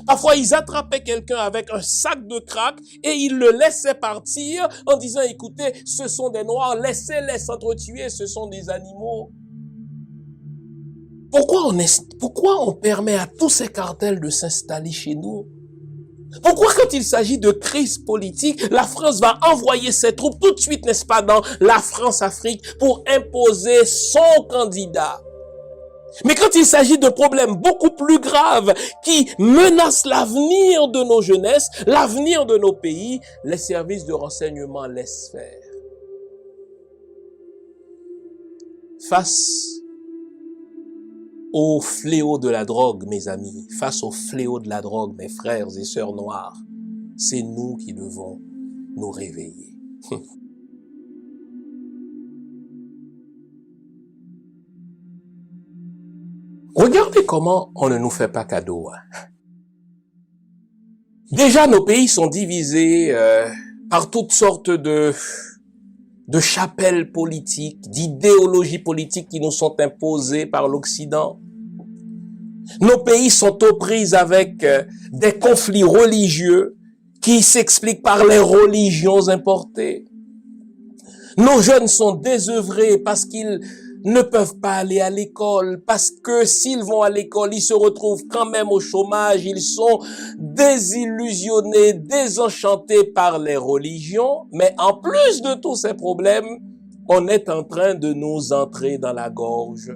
Parfois, ils attrapaient quelqu'un avec un sac de crack et ils le laissaient partir en disant, écoutez, ce sont des Noirs, laissez-les s'entretuer, ce sont des animaux. Pourquoi on permet à tous ces cartels de s'installer chez nous? Pourquoi quand il s'agit de crise politique, la France va envoyer ses troupes tout de suite, n'est-ce pas, dans la France-Afrique pour imposer son candidat? Mais quand il s'agit de problèmes beaucoup plus graves qui menacent l'avenir de nos jeunesses, l'avenir de nos pays, les services de renseignement laissent faire. Face au fléau de la drogue, mes amis, face au fléau de la drogue, mes frères et sœurs noirs, c'est nous qui devons nous réveiller. Regardez comment on ne nous fait pas cadeau. Déjà, nos pays sont divisés par toutes sortes de chapelles politiques, d'idéologies politiques qui nous sont imposées par l'Occident. Nos pays sont aux prises avec des conflits religieux qui s'expliquent par les religions importées. Nos jeunes sont désœuvrés parce qu'ils ne peuvent pas aller à l'école parce que s'ils vont à l'école, ils se retrouvent quand même au chômage, ils sont désillusionnés, désenchantés par les religions. Mais en plus de tous ces problèmes, on est en train de nous entrer dans la gorge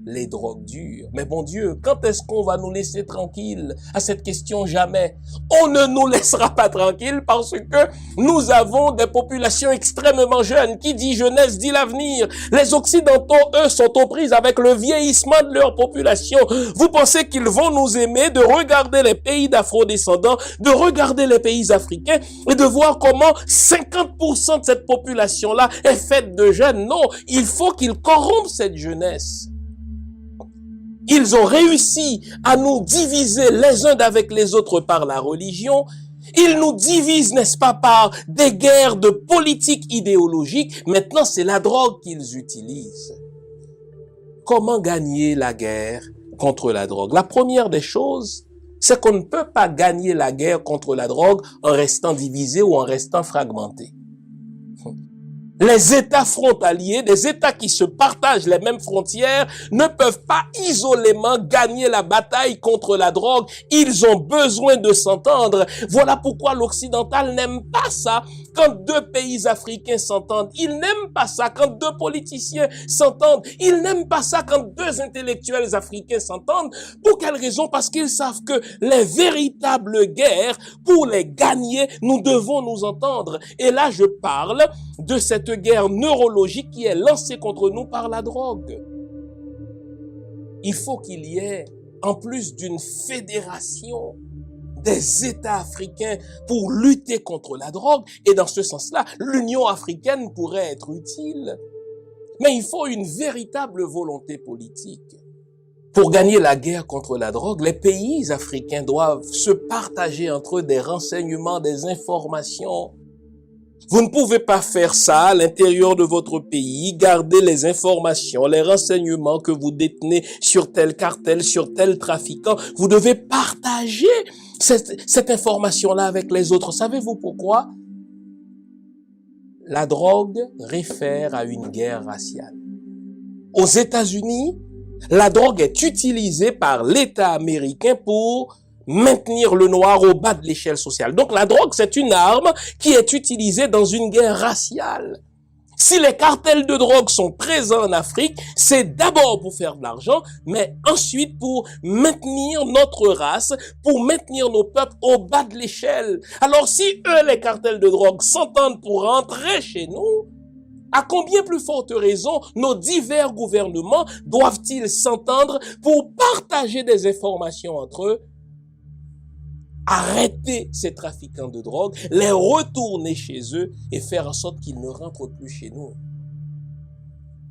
les drogues dures. Mais bon Dieu, quand est-ce qu'on va nous laisser tranquilles? À cette question, jamais. On ne nous laissera pas tranquilles parce que nous avons des populations extrêmement jeunes. Qui dit jeunesse dit l'avenir. Les Occidentaux, eux, sont aux prises avec le vieillissement de leur population. Vous pensez qu'ils vont nous aimer de regarder les pays d'afro-descendants, de regarder les pays africains et de voir comment 50% de cette population-là est faite de jeunes? Non, il faut qu'ils corrompent cette jeunesse. Ils ont réussi à nous diviser les uns d'avec les autres par la religion. Ils nous divisent, n'est-ce pas, par des guerres de politique idéologique. Maintenant, c'est la drogue qu'ils utilisent. Comment gagner la guerre contre la drogue? La première des choses, c'est qu'on ne peut pas gagner la guerre contre la drogue en restant divisé ou en restant fragmenté. Les États frontaliers, des États qui se partagent les mêmes frontières, ne peuvent pas isolément gagner la bataille contre la drogue. Ils ont besoin de s'entendre. Voilà pourquoi l'occidental n'aime pas ça quand deux pays africains s'entendent. Il n'aime pas ça quand deux politiciens s'entendent. Il n'aime pas ça quand deux intellectuels africains s'entendent. Pour quelle raison? Parce qu'ils savent que les véritables guerres, pour les gagner, nous devons nous entendre. Et là, je parle de cette guerre neurologique qui est lancée contre nous par la drogue. Il faut qu'il y ait, en plus d'une fédération des États africains pour lutter contre la drogue, et dans ce sens-là, l'Union africaine pourrait être utile. Mais il faut une véritable volonté politique. Pour gagner la guerre contre la drogue, les pays africains doivent se partager entre eux des renseignements, des informations. Vous ne pouvez pas faire ça à l'intérieur de votre pays, garder les informations, les renseignements que vous détenez sur tel cartel, sur tel trafiquant. Vous devez partager cette information-là avec les autres. Savez-vous pourquoi? La drogue réfère à une guerre raciale. Aux États-Unis, la drogue est utilisée par l'État américain pour maintenir le noir au bas de l'échelle sociale. Donc la drogue, c'est une arme qui est utilisée dans une guerre raciale. Si les cartels de drogue sont présents en Afrique, c'est d'abord pour faire de l'argent, mais ensuite pour maintenir notre race, pour maintenir nos peuples au bas de l'échelle. Alors si eux, les cartels de drogue, s'entendent pour rentrer chez nous, à combien plus forte raison nos divers gouvernements doivent-ils s'entendre pour partager des informations entre eux, arrêter ces trafiquants de drogue, les retourner chez eux et faire en sorte qu'ils ne rentrent plus chez nous?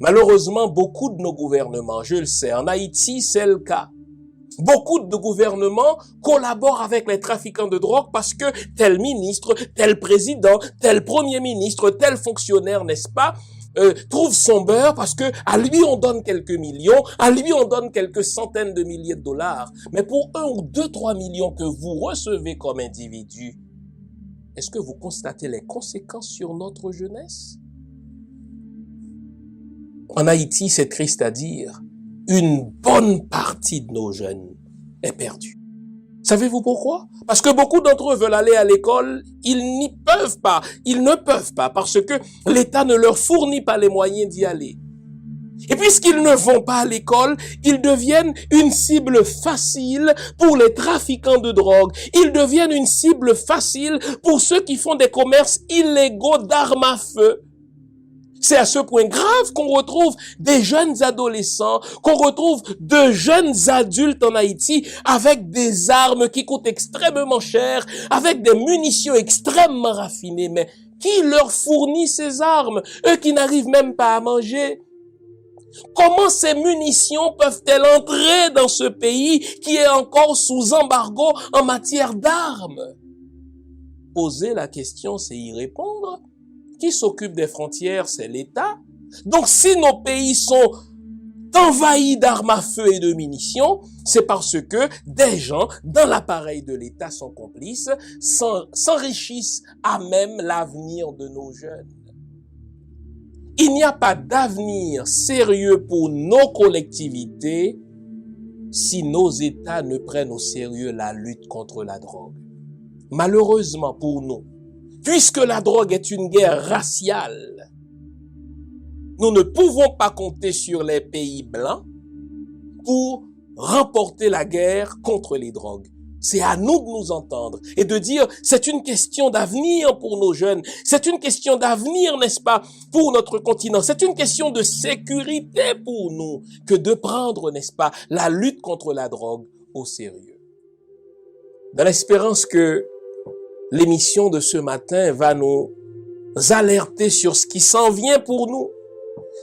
Malheureusement, beaucoup de nos gouvernements, je le sais, en Haïti, c'est le cas. Beaucoup de gouvernements collaborent avec les trafiquants de drogue parce que tel ministre, tel président, tel premier ministre, tel fonctionnaire, n'est-ce pas, trouve son beurre parce que à lui on donne quelques millions, à lui on donne quelques centaines de milliers de dollars. Mais pour 1 ou 2, 3 millions que vous recevez comme individu, est-ce que vous constatez les conséquences sur notre jeunesse? En Haïti, c'est triste à dire, une bonne partie de nos jeunes est perdue. Savez-vous pourquoi? Parce que beaucoup d'entre eux veulent aller à l'école, ils n'y peuvent pas, ils ne peuvent pas parce que l'État ne leur fournit pas les moyens d'y aller. Et puisqu'ils ne vont pas à l'école, ils deviennent une cible facile pour les trafiquants de drogue. Ils deviennent une cible facile pour ceux qui font des commerces illégaux d'armes à feu. C'est à ce point grave qu'on retrouve des jeunes adolescents, qu'on retrouve de jeunes adultes en Haïti avec des armes qui coûtent extrêmement cher, avec des munitions extrêmement raffinées. Mais qui leur fournit ces armes? Eux qui n'arrivent même pas à manger. Comment ces munitions peuvent-elles entrer dans ce pays qui est encore sous embargo en matière d'armes? Poser la question, c'est y répondre. Qui s'occupe des frontières, c'est l'État. Donc si nos pays sont envahis d'armes à feu et de munitions, c'est parce que des gens dans l'appareil de l'État sont complices, s'enrichissent à même l'avenir de nos jeunes. Il n'y a pas d'avenir sérieux pour nos collectivités si nos États ne prennent au sérieux la lutte contre la drogue. Malheureusement pour nous, puisque la drogue est une guerre raciale, nous ne pouvons pas compter sur les pays blancs pour remporter la guerre contre les drogues. C'est à nous de nous entendre et de dire, c'est une question d'avenir pour nos jeunes, c'est une question d'avenir, n'est-ce pas, pour notre continent, c'est une question de sécurité pour nous que de prendre, n'est-ce pas, la lutte contre la drogue au sérieux. Dans l'espérance que l'émission de ce matin va nous alerter sur ce qui s'en vient pour nous,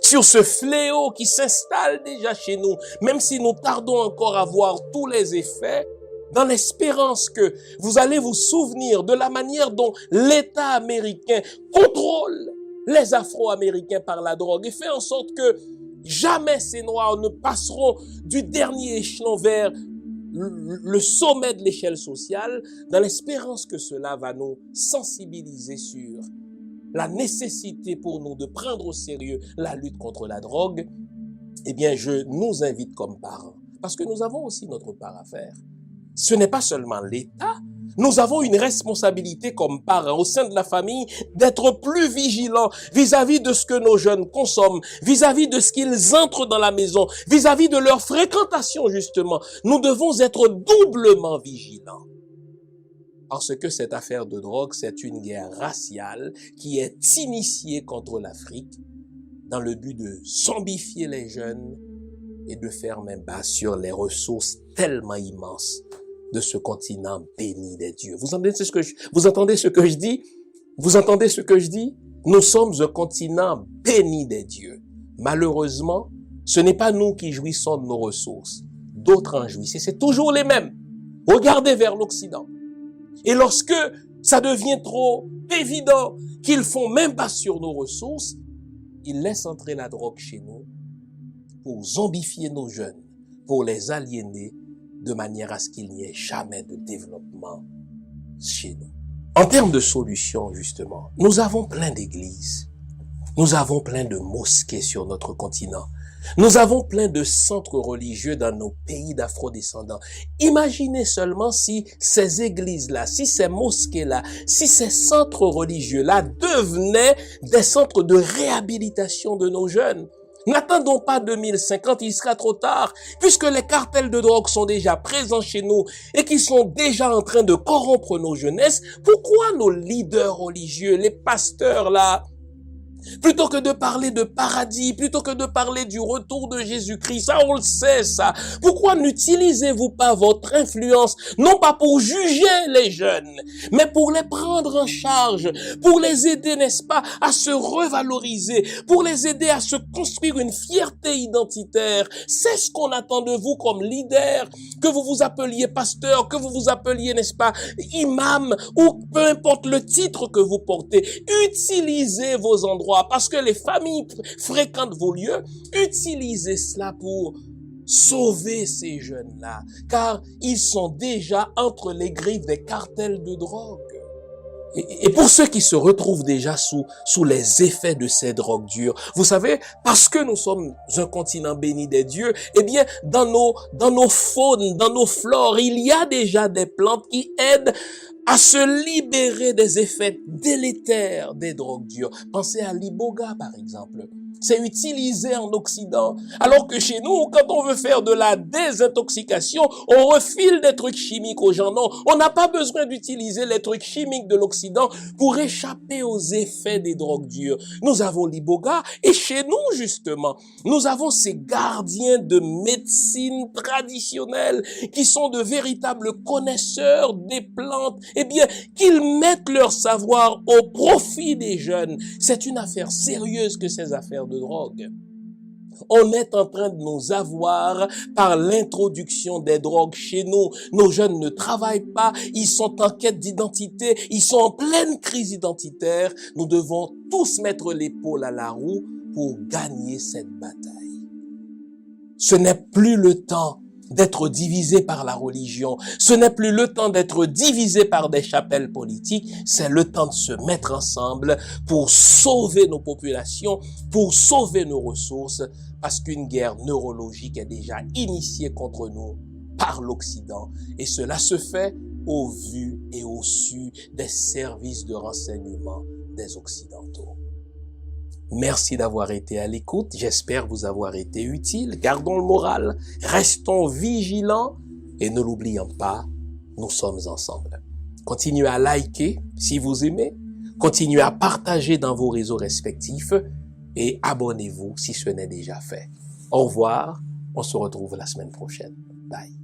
sur ce fléau qui s'installe déjà chez nous, même si nous tardons encore à voir tous les effets, dans l'espérance que vous allez vous souvenir de la manière dont l'État américain contrôle les Afro-Américains par la drogue et fait en sorte que jamais ces Noirs ne passeront du dernier échelon vers le sommet de l'échelle sociale, dans l'espérance que cela va nous sensibiliser sur la nécessité pour nous de prendre au sérieux la lutte contre la drogue. Eh bien, je nous invite comme parents, parce que nous avons aussi notre part à faire. Ce n'est pas seulement l'État. Nous avons une responsabilité comme parents au sein de la famille d'être plus vigilants vis-à-vis de ce que nos jeunes consomment, vis-à-vis de ce qu'ils entrent dans la maison, vis-à-vis de leur fréquentation justement. Nous devons être doublement vigilants. Parce que cette affaire de drogue, c'est une guerre raciale qui est initiée contre l'Afrique dans le but de zombifier les jeunes et de faire main basse sur les ressources tellement immenses de ce continent béni des dieux. Vous entendez ce que je dis? Vous entendez ce que je dis? Nous sommes un continent béni des dieux. Malheureusement, ce n'est pas nous qui jouissons de nos ressources. D'autres en jouissent. Et c'est toujours les mêmes. Regardez vers l'Occident. Et lorsque ça devient trop évident qu'ils font même pas sur nos ressources, ils laissent entrer la drogue chez nous pour zombifier nos jeunes, pour les aliéner de manière à ce qu'il n'y ait jamais de développement chez nous. En termes de solutions, justement, nous avons plein d'églises, nous avons plein de mosquées sur notre continent, nous avons plein de centres religieux dans nos pays d'afro-descendants. Imaginez seulement si ces églises-là, si ces mosquées-là, si ces centres religieux-là devenaient des centres de réhabilitation de nos jeunes. N'attendons pas 2050, il sera trop tard, puisque les cartels de drogue sont déjà présents chez nous et qui sont déjà en train de corrompre nos jeunesses. Pourquoi nos leaders religieux, les pasteurs là, plutôt que de parler de paradis, plutôt que de parler du retour de Jésus-Christ, ça on le sait ça, pourquoi n'utilisez-vous pas votre influence, non pas pour juger les jeunes, mais pour les prendre en charge, pour les aider, n'est-ce pas, à se revaloriser, pour les aider à se construire une fierté identitaire. C'est ce qu'on attend de vous comme leader, que vous vous appeliez pasteur, que vous vous appeliez, n'est-ce pas, imam, ou peu importe le titre que vous portez. Utilisez vos endroits, parce que les familles fréquentent vos lieux. Utilisez cela pour sauver ces jeunes-là, car ils sont déjà entre les griffes des cartels de drogue. Et pour ceux qui se retrouvent déjà sous les effets de ces drogues dures, vous savez, parce que nous sommes un continent béni des dieux, eh bien, dans nos faunes, dans nos flores, il y a déjà des plantes qui aident à se libérer des effets délétères des drogues dures. Pensez à l'iboga, par exemple. C'est utilisé en Occident, alors que chez nous, quand on veut faire de la désintoxication, on refile des trucs chimiques aux gens. Non, on n'a pas besoin d'utiliser les trucs chimiques de l'Occident pour échapper aux effets des drogues dures. Nous avons l'iboga, et chez nous, justement, nous avons ces gardiens de médecine traditionnelle qui sont de véritables connaisseurs des plantes, eh bien, qu'ils mettent leur savoir au profit des jeunes. C'est une affaire sérieuse que ces affaires de drogue. On est en train de nous avoir par l'introduction des drogues chez nous. Nos jeunes ne travaillent pas, ils sont en quête d'identité, ils sont en pleine crise identitaire. Nous devons tous mettre l'épaule à la roue pour gagner cette bataille. Ce n'est plus le temps d'être divisé par la religion. Ce n'est plus le temps d'être divisé par des chapelles politiques. C'est le temps de se mettre ensemble pour sauver nos populations, pour sauver nos ressources, parce qu'une guerre neurologique est déjà initiée contre nous par l'Occident. Et cela se fait au vu et au su des services de renseignement des Occidentaux. Merci d'avoir été à l'écoute. J'espère vous avoir été utile. Gardons le moral, restons vigilants et ne l'oublions pas, nous sommes ensemble. Continuez à liker si vous aimez, continuez à partager dans vos réseaux respectifs et abonnez-vous si ce n'est déjà fait. Au revoir, on se retrouve la semaine prochaine. Bye.